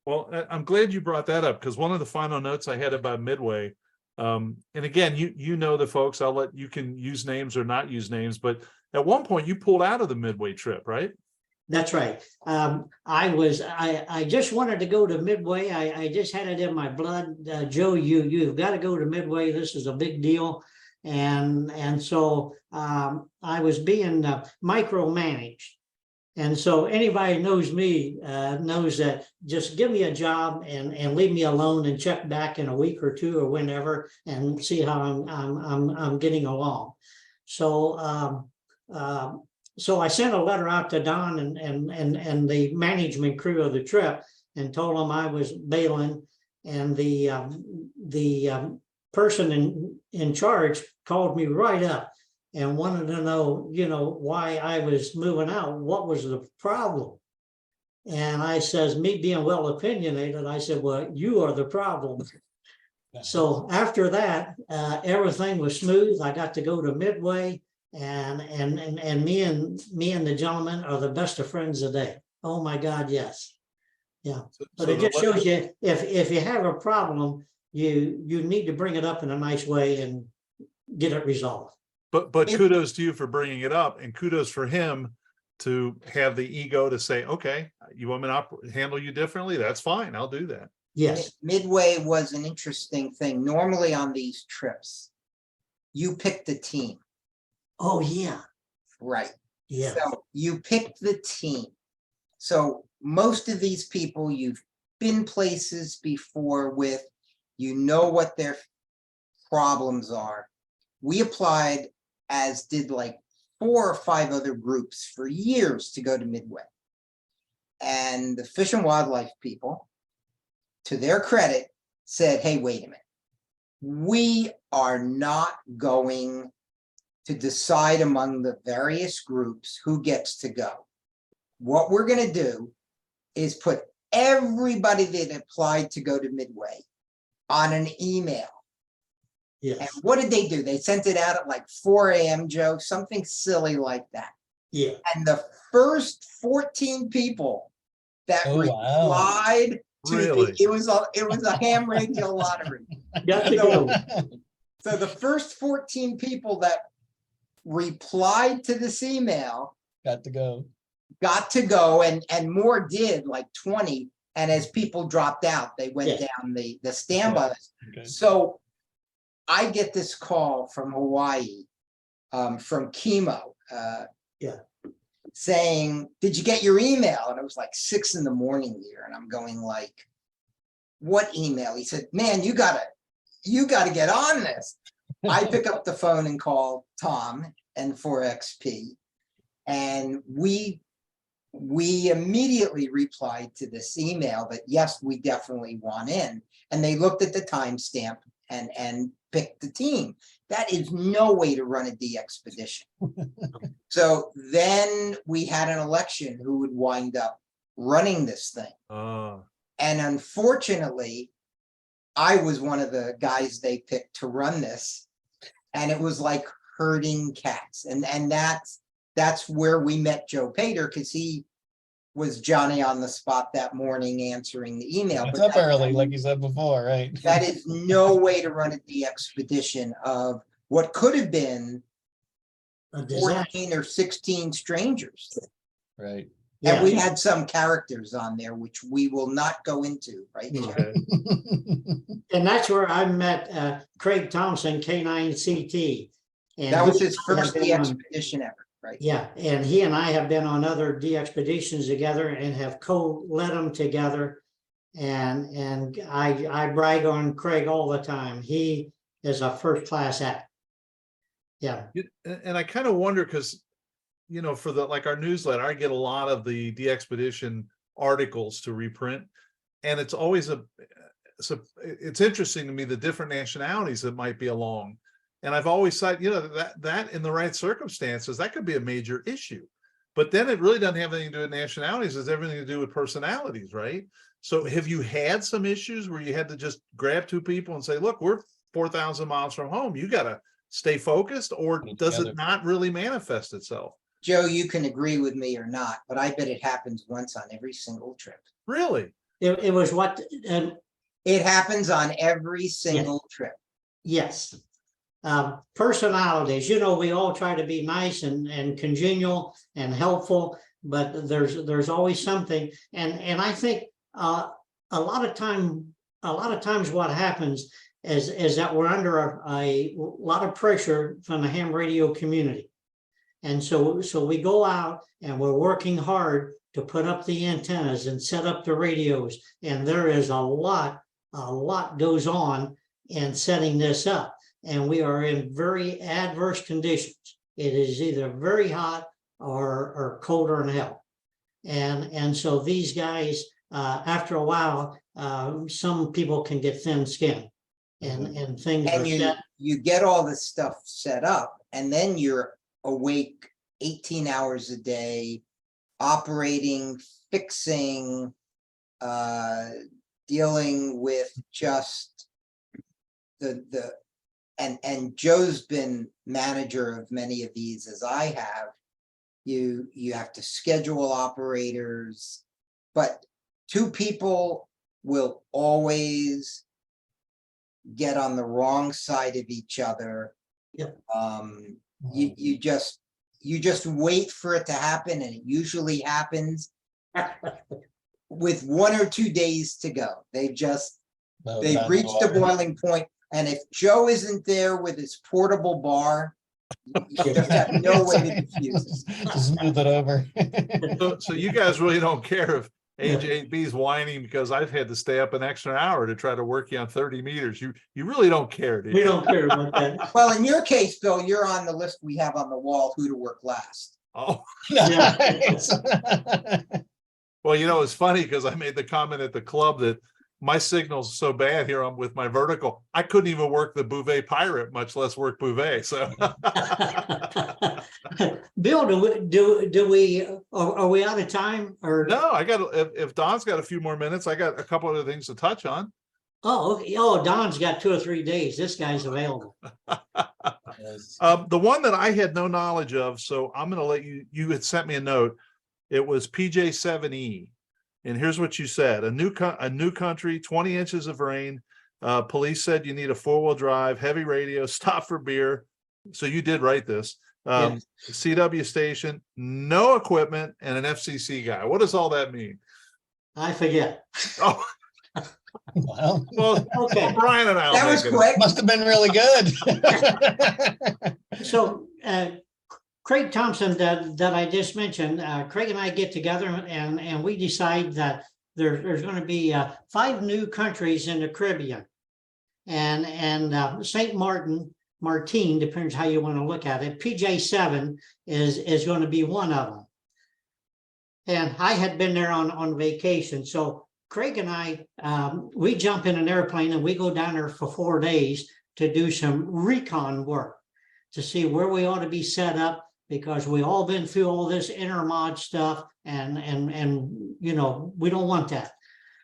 Well, I'm glad you brought that up because one of the final notes I had about Midway, and again, you know the folks, I'll let you can use names or not use names, but at one point you pulled out of the Midway trip, right? That's right. I just wanted to go to Midway. I just had it in my blood. Joe, you've got to go to Midway. This is a big deal. And so I was being micromanaged. And so anybody knows me knows that just give me a job and leave me alone and check back in a week or two or whenever and see how I'm getting along. So so I sent a letter out to Don and the management crew of the trip and told them I was bailing, and the person in charge called me right up and wanted to know, you know, why I was moving out. What was the problem? And I says, me being well opinionated, I said, well, you are the problem. So after that, everything was smooth. I got to go to Midway, and me and the gentleman are the best of friends today. Oh my God, yes. Yeah. But it just shows you if you have a problem, you need to bring it up in a nice way and get it resolved. But kudos to you for bringing it up, and kudos for him to have the ego to say, okay, you want me to handle you differently? That's fine. I'll do that. Yes. Midway was an interesting thing. Normally on these trips, you pick the team. Oh, yeah. Right. Yeah. So you pick the team. So most of these people you've been places before with, you know what their problems are. We applied, as did like 4 or 5 other groups, for years to go to Midway. And the Fish and Wildlife people, to their credit, said, hey, wait a minute. We are not going to decide among the various groups who gets to go. What we're going to do is put everybody that applied to go to Midway on an email. And Yes, what did they do? They sent it out at like 4 a.m., Joe, something silly like that. yeah. And the first 14 people that Oh, wow. replied to Really? it was a ham radio lottery. Got to go. So the first 14 people that replied to this email Got to go. got to go, and more did, like 20. And as people dropped out, they went Yeah. down the standby list. Okay. So I get this call from Hawaii, from Chemo, Yeah. saying, did you get your email? And it was like 6 a.m. here. And I'm going like, what email? He said, man, you gotta get on this. I pick up the phone and call Tom and 4XP. And we immediately replied to this email that yes, we definitely want in. And they looked at the timestamp and picked the team. That is no way to run a DXpedition. So then we had an election who would wind up running this thing. And unfortunately, I was one of the guys they picked to run this. And it was like herding cats. And that's where we met Joe Pater, because he was Johnny on the spot that morning answering the email. It's But up early, like you said before, right? that is no way to run a DXpedition of what could have been A disaster. 14 or 16 strangers. Right. And Yeah. we had some characters on there, which we will not go into, right? Joe? Okay. And that's where I met Craig Thompson, K9CT. And That was he his and I first have been on- DXpedition ever, right? Yeah, and he and I have been on other DXpeditions together and have co-led them together. And I brag on Craig all the time. He is a first-class act. Yeah, And I kind of wonder, because, for like our newsletter, I get a lot of the DXpedition articles to reprint. And it's always it's interesting to me, the different nationalities that might be along. And I've always thought, that in the right circumstances, that could be a major issue. But then it really doesn't have anything to do with nationalities. It's everything to do with personalities, right? So have you had some issues where you had to just grab two people and say, look, we're 4,000 miles from home. You got to stay focused, or does it not really manifest itself? Joe, you can agree with me or not, but I bet it happens once on every single trip. Really? it was what, It happens on every single trip. yes. Personalities, we all try to be nice and congenial and helpful, but there's always something. And I think a lot of times what happens is that we're under a lot of pressure from the ham radio community. And so we go out and we're working hard to put up the antennas and set up the radios. And there is a lot goes on in setting this up. And we are in very adverse conditions. It is either very hot or colder than hell. And so these guys, after a while, some people can get thin skin and things And are you, set. you get all this stuff set up, and then you're awake 18 hours a day, operating, fixing, dealing with just and Joe's been manager of many of these as I have. You have to schedule operators, but two people will always get on the wrong side of each other. Yep. You just wait for it to happen, and it usually happens with 1 or 2 days to go. They've reached the boiling point. And if Joe isn't there with his portable bar, you just have no way to diffuse it. Smooth it over. So you guys really don't care if AJ8B's whining because I've had to stay up an extra hour to try to work you on 30 meters. You really don't care, do you? We don't care about that. Well, in your case, Bill, you're on the list we have on the wall, who to work last. Oh, Nice. Well, it's funny because I made the comment at the club that my signal's so bad here with my vertical, I couldn't even work the Bouvet Pirate, much less work Bouvet. So Bill, are we out of time or? no, I got, if Don's got a few more minutes, I got a couple other things to touch on. Oh, okay. Oh, Don's got 2 or 3 days. This guy's available. Yes. The one that I had no knowledge of, so I'm going to let you had sent me a note. It was PJ7E. And here's what you said: a new country, 20 inches of rain. Police said you need a 4-wheel drive, heavy radio, stop for beer. So you did write this. Yes. CW station, no equipment, and an FCC guy. What does all that mean? I forget. Oh, Well, well, Okay. Brian and I. That was quick. must have been really good. So Craig Thompson that I just mentioned, Craig and I get together and we decide that there's going to be 5 new countries in the Caribbean, and St. Martin, depends how you want to look at it. PJ7 is going to be one of them. And I had been there on vacation, so Craig and I, we jump in an airplane and we go down there for 4 days to do some recon work to see where we ought to be set up, because we all been through all this intermod stuff and we don't want that.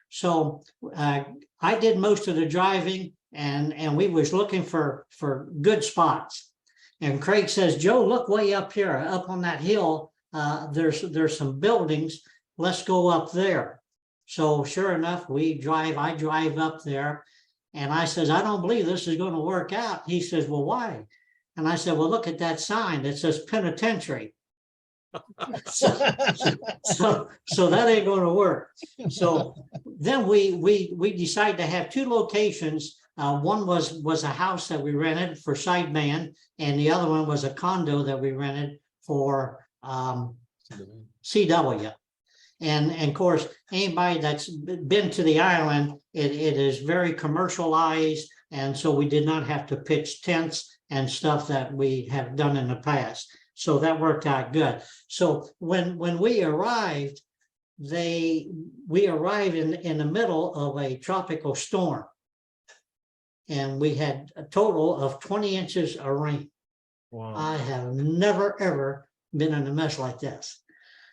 So I did most of the driving and we was looking for good spots. And Craig says, Joe, look way up here, up on that hill. There's some buildings. Let's go up there. So sure enough, I drive up there, and I says, I don't believe this is going to work out. He says, well, why? And I said, well, look at that sign that says penitentiary. so that ain't going to work. So then we decided to have 2 locations. One was a house that we rented for sideband, and the other one was a condo that we rented for CW. And of course, anybody that's been to the island, it is very commercialized. And so we did not have to pitch tents and stuff that we have done in the past. So that worked out good. So when we arrived, we arrived in the middle of a tropical storm. And we had a total of 20 inches of rain. Wow. I have never, ever been in a mess like this.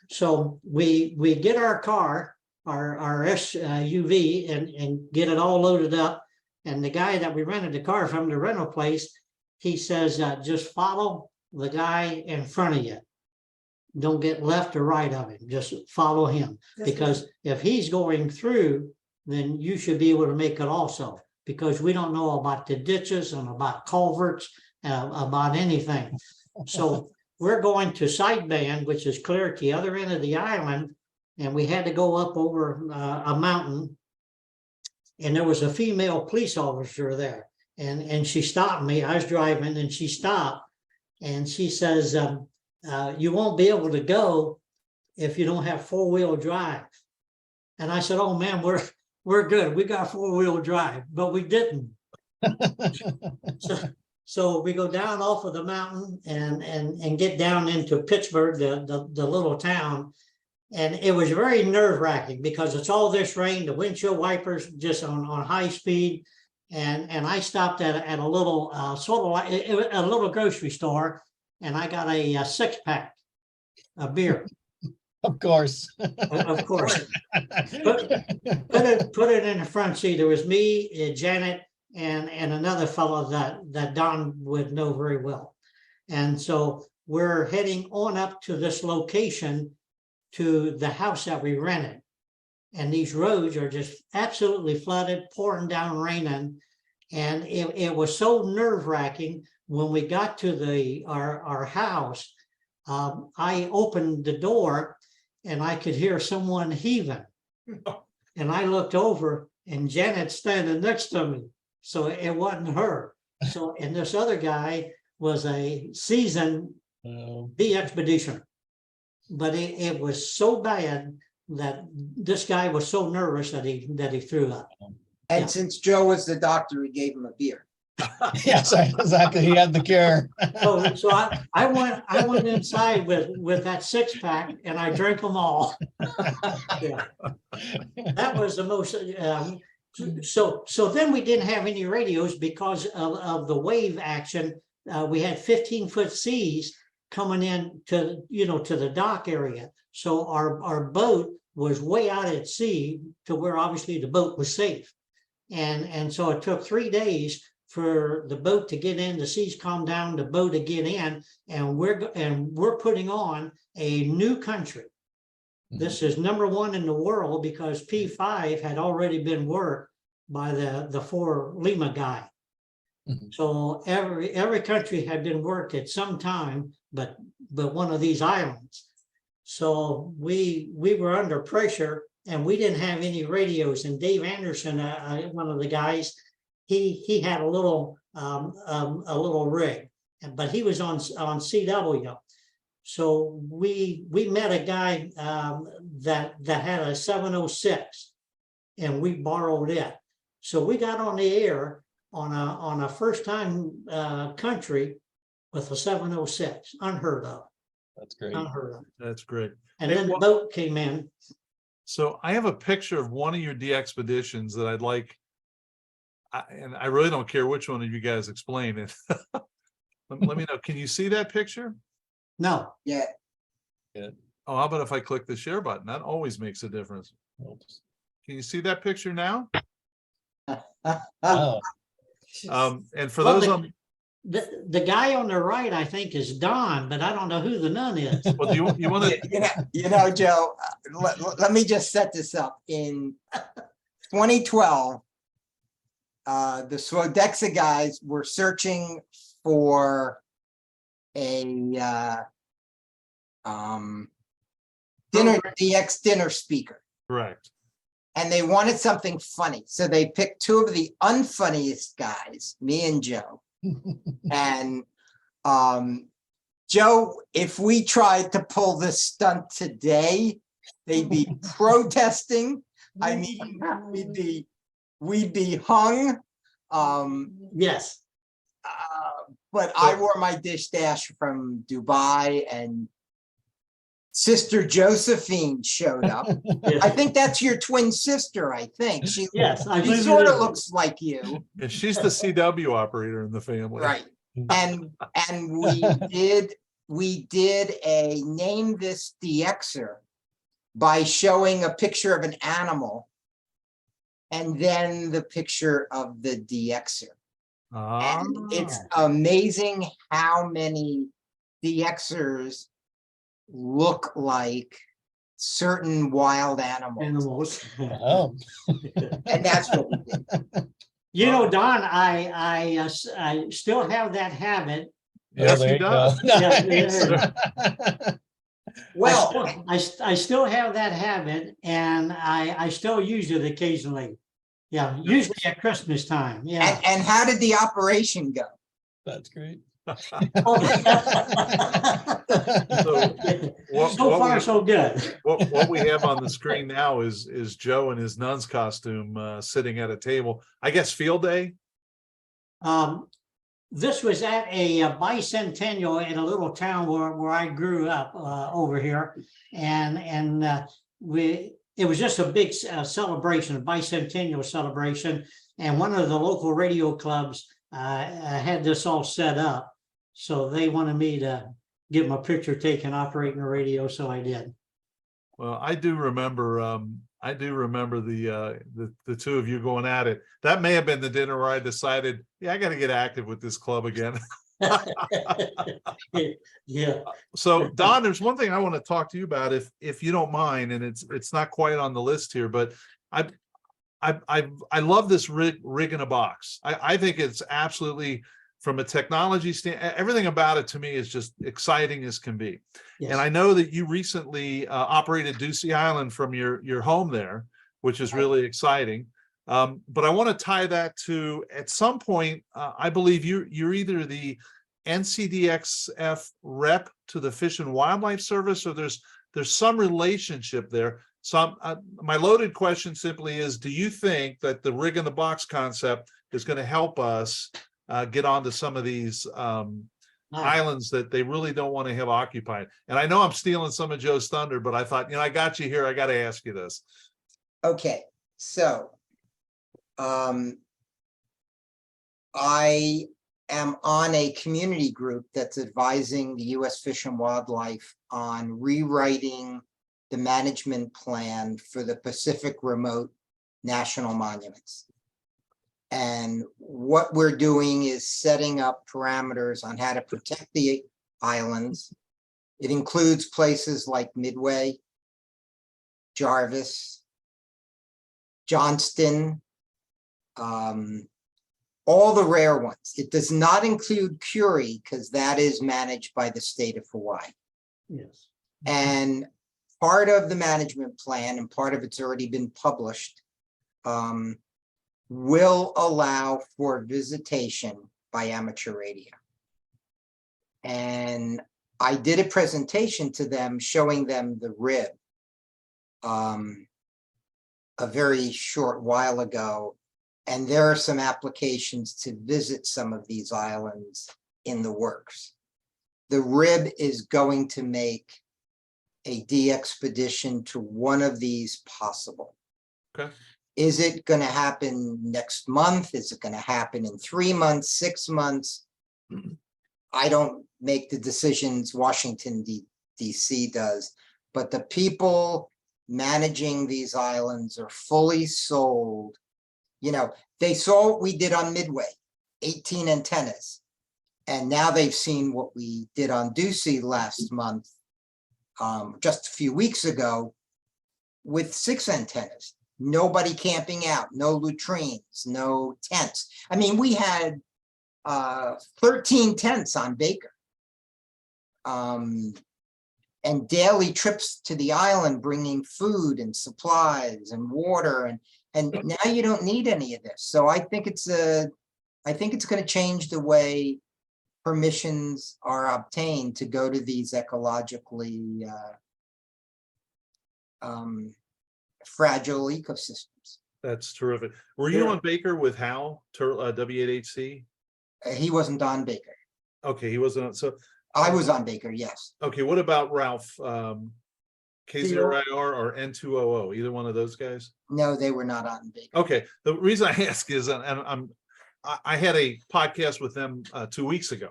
So we get our car, our SUV, and get it all loaded up. And the guy that we rented the car from, the rental place, he says, just follow the guy in front of you. Don't get left or right of him. Just follow him. Because if he's going through, then you should be able to make it also. Because we don't know about the ditches and about culverts, about anything. So we're going to sideband, which is clear at the other end of the island, and we had to go up over a mountain, and there was a female police officer there, and she stopped me. I was driving, and she stopped, and she says, you won't be able to go if you don't have 4-wheel drive. And I said, oh man, we're good. We got 4-wheel drive, but we didn't. So we go down off of the mountain and get down into Pittsburgh, the little town. And it was very nerve-wracking because it's all this rain, the windshield wipers just on high speed. And I stopped at a little sort of like a little grocery store, and I got a 6-pack of beer. Of course. Of course. Put it in the front seat. There was me, Janet, and another fellow that Don would know very well. And so we're heading on up to this location, to the house that we rented. And these roads are just absolutely flooded, pouring down, raining. And it was so nerve-wracking when we got to our house. I opened the door and I could hear someone heaving. And I looked over and Janet's standing next to me. So it wasn't her. So, and this other guy was a seasoned DXpedition. But it was so bad that this guy was so nervous that he threw up. And since Joe was the doctor, he gave him a beer. Yes, exactly. He had the cure. So I went inside with that 6-pack and I drank them all. Yeah. That was the most, so then we didn't have any radios because of the wave action. We had 15-foot seas coming in to, to the dock area. So our boat was way out at sea to where obviously the boat was safe. And so it took 3 days for the boat to get in, the seas calm down, the boat to get in, and we're putting on a new country. This is #1 in the world because P5 had already been worked by the 4 Lima guy. So every country had been worked at some time, but one of these islands. So we were under pressure and we didn't have any radios. And Dave Anderson, one of the guys, he had a little rig, but he was on CW. So we met a guy that had a 706, and we borrowed it. So we got on the air on a first time country with a 706, unheard of. That's great. Unheard of. That's great. And Hey, then the boat came in. So I have a picture of one of your DXpeditions that I'd like, and I really don't care which one of you guys explain it. Let me know. Can you see that picture? No, Yeah, Oh, how about if I click the share button? That always makes a difference. Oops. Can you see that picture now? Oh, And for Well, those on, the guy on the right, I think, is Don, but I don't know who the nun is. well, do you want to, Joe, let me just set this up. In 2012, the Swodexa guys were searching for a DX dinner speaker, correct. and they wanted something funny. So they picked 2 of the unfunniest guys, me and Joe. And Joe, if we tried to pull this stunt today, they'd be protesting. I mean, we'd be hung. Yes. But I wore my dish dash from Dubai, and Sister Josephine showed up. I think that's your twin sister, I think. She I she believe sort it of is. looks like you. And she's the CW operator in the family. Right. And we did a name this DXer by showing a picture of an animal and then the picture of the DXer. And it's amazing how many DXers look like certain wild animals. oh, And that's what we did. Don, I still have that habit. Yes, there he you go. does. Nice. Well, I still have that habit, and I still use it occasionally. Yeah, usually at Christmas time. Yeah. and how did the operation go? That's great. So far, so good. What we have on the screen now is Joe in his nun's costume sitting at a table. I guess field day. This was at a bicentennial in a little town where I grew up over here, and it was just a big celebration, a bicentennial celebration, and one of the local radio clubs had this all set up, so they wanted me to get my picture taken operating a radio, so I did. Well, I do remember the 2 of you going at it. That may have been the dinner where I decided, yeah, I got to get active with this club again. Yeah. So Don, there's one thing I want to talk to you about, if you don't mind, and it's not quite on the list here, but I love this rig in a box. I think it's absolutely, from a technology standpoint, everything about it to me is just exciting as can be. Yes. And I know that you recently operated Ducey Island from your home there, which is really exciting. But I want to tie that to, at some point, I believe you're either the NCDXF rep to the Fish and Wildlife Service, or there's some relationship there. So my loaded question simply is, do you think that the rig in the box concept is going to help us get onto some of these Nice. islands that they really don't want to have occupied. And I know I'm stealing some of Joe's thunder, but I thought, I got you here. I got to ask you this. Okay, so I am on a community group that's advising the U.S. Fish and Wildlife on rewriting the management plan for the Pacific Remote National Monuments. And what we're doing is setting up parameters on how to protect the islands. It includes places like Midway, Jarvis, Johnston, all the rare ones. It does not include Curie because that is managed by the state of Hawaii. Yes. And part of the management plan, and part of it's already been published, will allow for visitation by amateur radio. And I did a presentation to them showing them the rib a very short while ago. And there are some applications to visit some of these islands in the works. The rib is going to make a DXpedition to one of these possible. Okay. Is it going to happen next month? Is it going to happen in 3 months, 6 months? I don't make the decisions. Washington, D.C. does. But the people managing these islands are fully sold. They saw what we did on Midway, 18 antennas. And now they've seen what we did on Ducey last month, just a few weeks ago, with 6 antennas. Nobody camping out, no latrines, no tents. I mean, we had 13 tents on Baker. And daily trips to the island, bringing food and supplies and water, and now you don't need any of this. So I think it's going to change the way permissions are obtained to go to these ecologically fragile ecosystems. That's terrific. Were you Yeah. on Baker with Hal, W8HC? He wasn't on Baker. Okay, he wasn't. So, I was on Baker, yes. okay, what about Ralph? K0IR or N200? Either one of those guys? No, they were not on Baker. Okay, the reason I ask is, I had a podcast with them 2 weeks ago,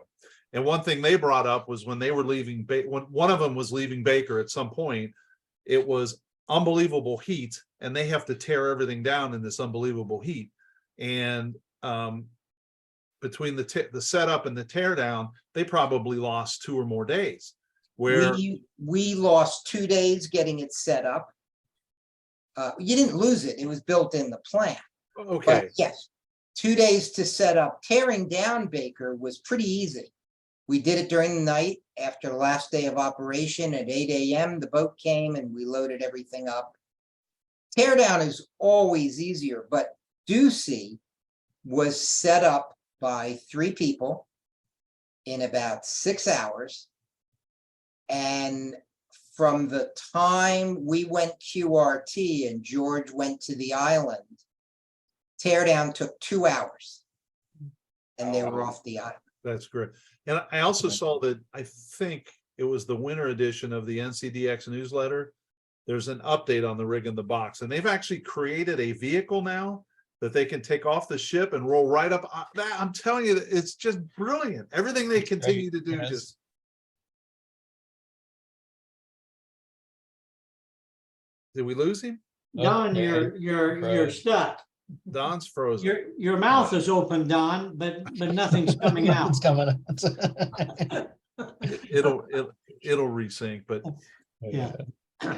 and one thing they brought up was when they were leaving, when one of them was leaving Baker at some point, it was unbelievable heat, and they have to tear everything down in this unbelievable heat. And between the setup and the tear down, they probably lost 2 or more days. Where we lost 2 days getting it set up. You didn't lose it. It was built in the plan. okay, But yes, 2 days to set up. Tearing down Baker was pretty easy. We did it during the night after the last day of operation at 8 a.m. The boat came and we loaded everything up. Tear down is always easier, but Ducey was set up by 3 people in about 6 hours. And from the time we went QRT and George went to the island, teardown took 2 hours. And they were off the island. that's great. And I also saw that, I think it was the winter edition of the NCDX newsletter. There's an update on the rig in the box, and they've actually created a vehicle now that they can take off the ship and roll right up. I'm telling you, it's just brilliant. Everything they continue to do, Yes. just. Did we lose him? Don, Okay. you're Froze. stuck. Don's frozen. Your mouth is open, Don, but nothing's coming out. It's coming out. It'll resync, but Yeah.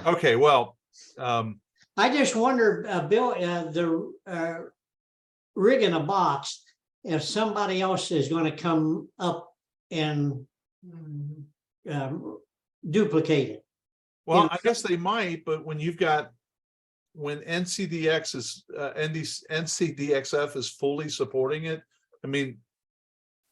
okay, well, I just wondered, Bill, the rig in a box, if somebody else is going to come up and duplicate it. well, I guess they might, but when NCDX is NCDXF is fully supporting it, I mean,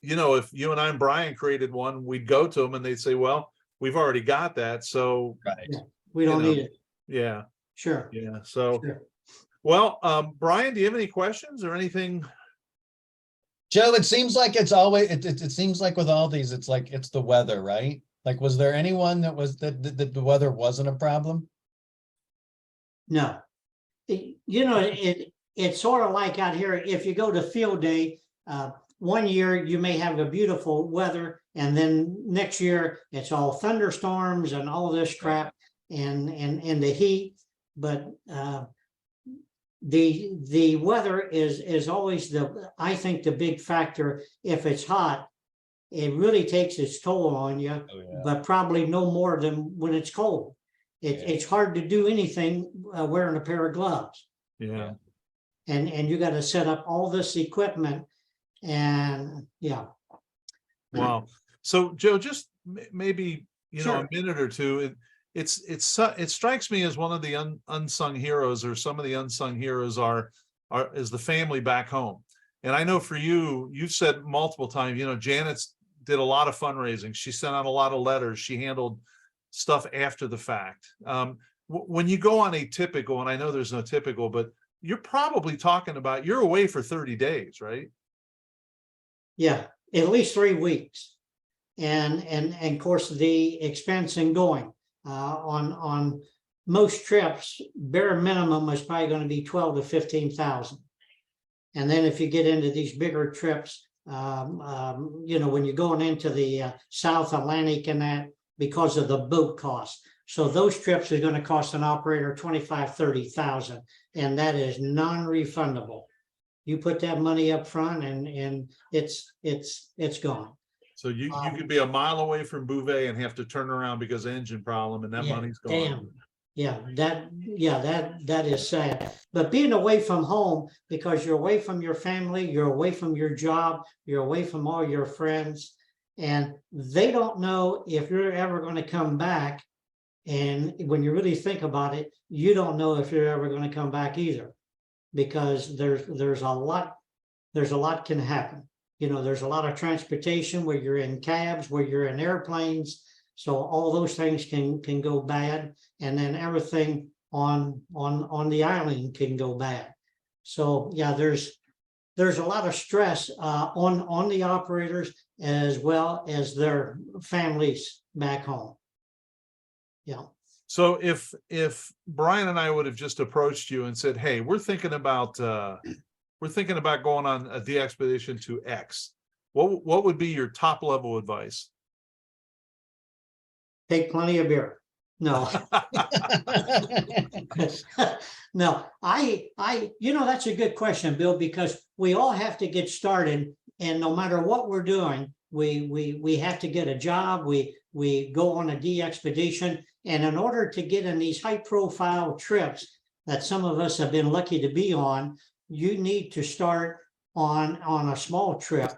if you and I and Brian created one, we'd go to them and they'd say, well, we've already got that, so Right. We don't need it. yeah, Sure. yeah. So, Sure. well, Brian, do you have any questions or anything? Joe, it seems like it's always, it seems like with all these, it's like, it's the weather, right? Like, was there anyone that the weather wasn't a problem? No. It's sort of like out here, if you go to field day, one year you may have a beautiful weather, and then next year it's all thunderstorms and all this crap and the heat. But the weather is always I think the big factor. If it's hot, it really takes its toll on you, but probably no more than when it's cold. It's hard to do anything wearing a pair of gloves. Yeah. And you got to set up all this equipment, and Wow. So Joe, just maybe, Sure. a minute or two, it strikes me as one of the unsung heroes, or some of the unsung heroes is the family back home. And I know for you, you've said multiple times, Janet's did a lot of fundraising. She sent out a lot of letters. She handled stuff after the fact. When you go on a typical, and I know there's no typical, but you're probably talking about, you're away for 30 days, right? Yeah, at least 3 weeks. And of course, the expense in going on most trips, bare minimum is probably going to be 12 to 15,000. And then if you get into these bigger trips, when you're going into the South Atlantic and that, because of the boat cost. So those trips are going to cost an operator 25, 30,000, and that is non-refundable. You put that money up front and it's gone. So you could be a mile away from Bouvet and have to turn around because of engine problem, and that money's gone. Damn. That is sad. But being away from home, because you're away from your family, you're away from your job, you're away from all your friends, and they don't know if you're ever going to come back. And when you really think about it, you don't know if you're ever going to come back either, because there's a lot can happen. There's a lot of transportation where you're in cabs, where you're in airplanes. So all those things can go bad, and then everything on the island can go bad. So yeah, there's a lot of stress on the operators as well as their families back home. Yeah. So if Brian and I would have just approached you and said, "Hey, we're thinking about going on a DXpedition to X," what would be your top level advice? Take plenty of beer. No. No, that's a good question, Bill, because we all have to get started, and no matter what we're doing, we have to get a job. We go on a DXpedition, and in order to get in these high profile trips that some of us have been lucky to be on, you need to start on a small trip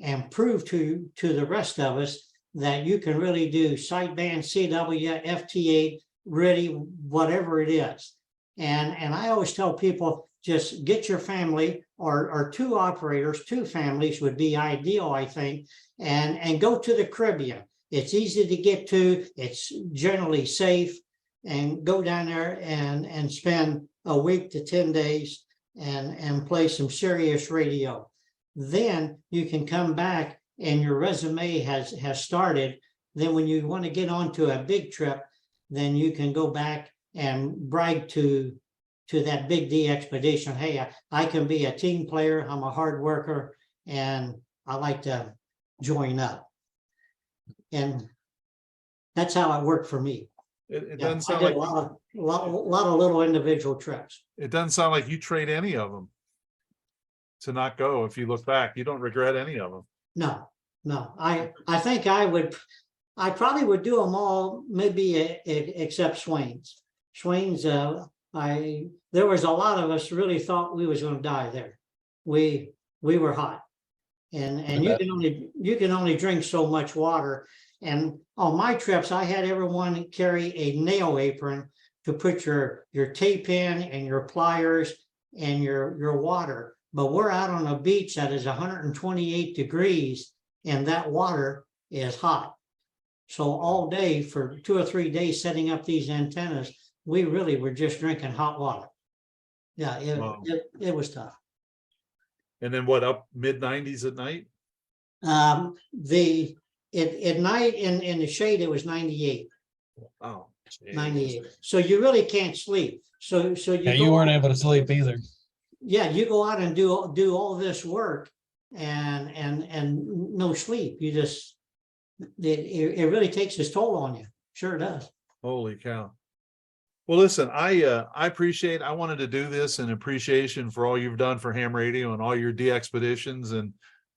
and prove to the rest of us that you can really do sideband, CW, FT8, ready, whatever it is. And I always tell people, just get your family or two operators, two families would be ideal, I think, and go to the Caribbean. It's easy to get to, it's generally safe, and go down there and spend a week to 10 days and play some serious radio. Then you can come back and your resume has started. Then when you want to get onto a big trip, then you can go back and brag to that big DXpedition. Hey, I can be a team player. I'm a hard worker, and I like to join up. And that's how it worked for me. It doesn't sound I did like a lot of little individual trips. it doesn't sound like you trade any of them to not go. If you look back, you don't regret any of them. No. I think I probably would do them all, maybe except Swains. Swains, there was a lot of us really thought we was going to die there. We were hot, and you can only drink so much water. And on my trips, I had everyone carry a nail apron to put your tape in and your pliers and your water. But we're out on a beach that is 128 degrees, and that water is hot. So all day for 2 or 3 days setting up these antennas, we really were just drinking hot water. Yeah, it was tough. And then what, up mid-90s at night? At night in the shade, it was 98. Oh, geez. 98. So you really can't sleep. So Yeah, you you go weren't out- able to sleep either. Yeah, you go out and do all this work and no sleep. You just it really takes its toll on you. Sure does. Holy cow. Well, listen, I appreciate, I wanted to do this in appreciation for all you've done for ham radio and all your DXpeditions.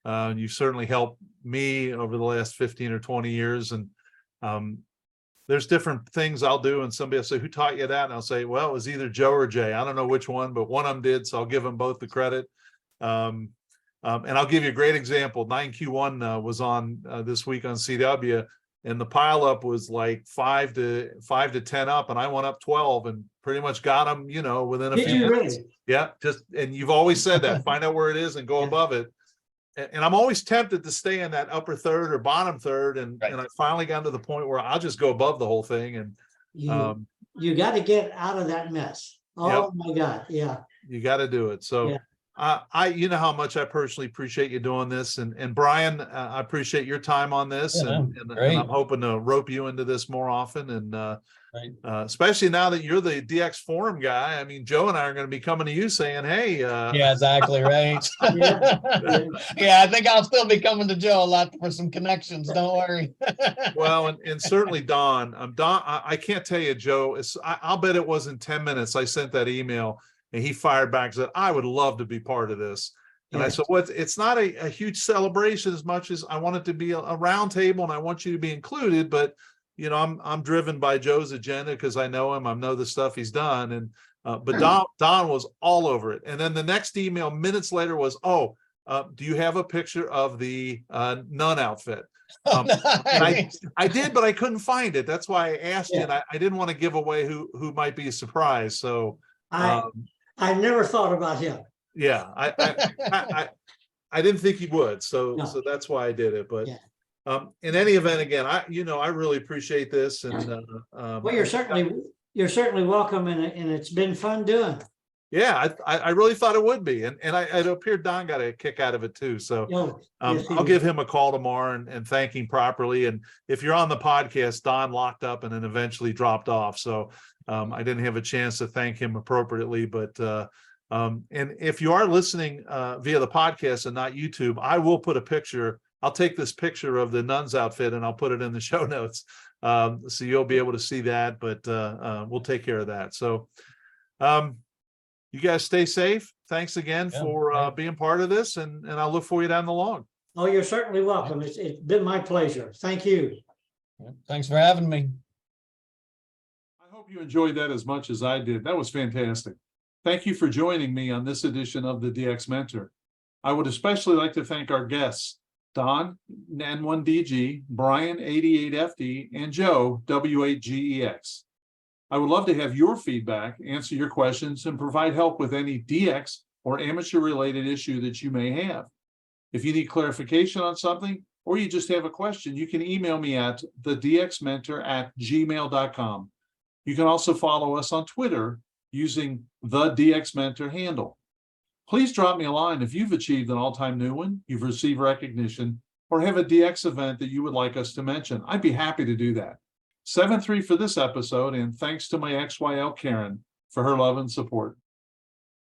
And you've certainly helped me over the last 15 or 20 years. And there's different things I'll do. And somebody will say, who taught you that? And I'll say, well, it was either Joe or Jay. I don't know which one, but one of them did. So I'll give them both the credit. And I'll give you a great example. 9Q1 was on this week on CW. And the pileup was like 5 to 10 up, and I went up 12 and pretty much got them, you know, within a Did few you minutes. really? Yeah, and you've always said that, find out where it is and go Yeah. above it. And I'm always tempted to stay in that upper third or bottom third. And I finally got to the point where I'll just go above the whole thing. And You got to get out of that mess. Oh my God. Yeah. you got to do it. So Yeah. you know how much I personally appreciate you doing this, and Brian, I appreciate your time on this, Yeah, and great. I'm hoping to rope you into this more often, and Right. especially now that you're the DX forum guy. I mean, Joe and I are going to be coming to you saying, "Hey, Yeah, exactly right. Yeah. Yeah, I think I'll still be coming to Joe a lot for some connections. Don't worry. well, and certainly Don. Don, I can't tell you, Joe. I'll bet it wasn't 10 minutes. I sent that email, and he fired back and said, "I would love to be part of this." And I Yes. said, "What? It's not a huge celebration as much as I want it to be a round table, and I want you to be included. But you know, I'm driven by Joe's agenda because I know him. I know the stuff he's done. And but Don was all over it. And then the next email minutes later was, "Oh, do you have a picture of the nun outfit?" And I did, but I couldn't find it. That's why I asked you, and I didn't want to give away who might be a surprise. So I never thought about him. yeah, I didn't think he would. So No. so that's why I did it. But Yeah. in any event, again, I really appreciate this. And Well, you're certainly welcome, and it's been fun doing. yeah, I really thought it would be, and it appeared Don got a kick out of it too. So Yes, he I'll did. give him a call tomorrow and thank him properly. And if you're on the podcast, Don locked up and then eventually dropped off. So I didn't have a chance to thank him appropriately. But and if you are listening via the podcast and not YouTube, I will put a picture. I'll take this picture of the nun's outfit and I'll put it in the show notes. So you'll be able to see that, but we'll take care of that. So you guys stay safe. Thanks again for being part of this, and I'll look for you down the log. Oh, you're certainly welcome. It's been my pleasure. Thank you. Thanks for having me. I hope you enjoyed that as much as I did. That was fantastic. Thank you for joining me on this edition of the DX Mentor. I would especially like to thank our guests, Don, N1DG, Brian, 88FD, and Joe, W8GEX. I would love to have your feedback, answer your questions, and provide help with any DX or amateur-related issue that you may have. If you need clarification on something, or you just have a question, you can email me at thedxmentor@gmail.com. You can also follow us on Twitter using the DX Mentor handle. Please drop me a line if you've achieved an all-time new one, you've received recognition, or have a DX event that you would like us to mention. I'd be happy to do that. 7-3 for this episode, and thanks to my XYL Karen for her love and support.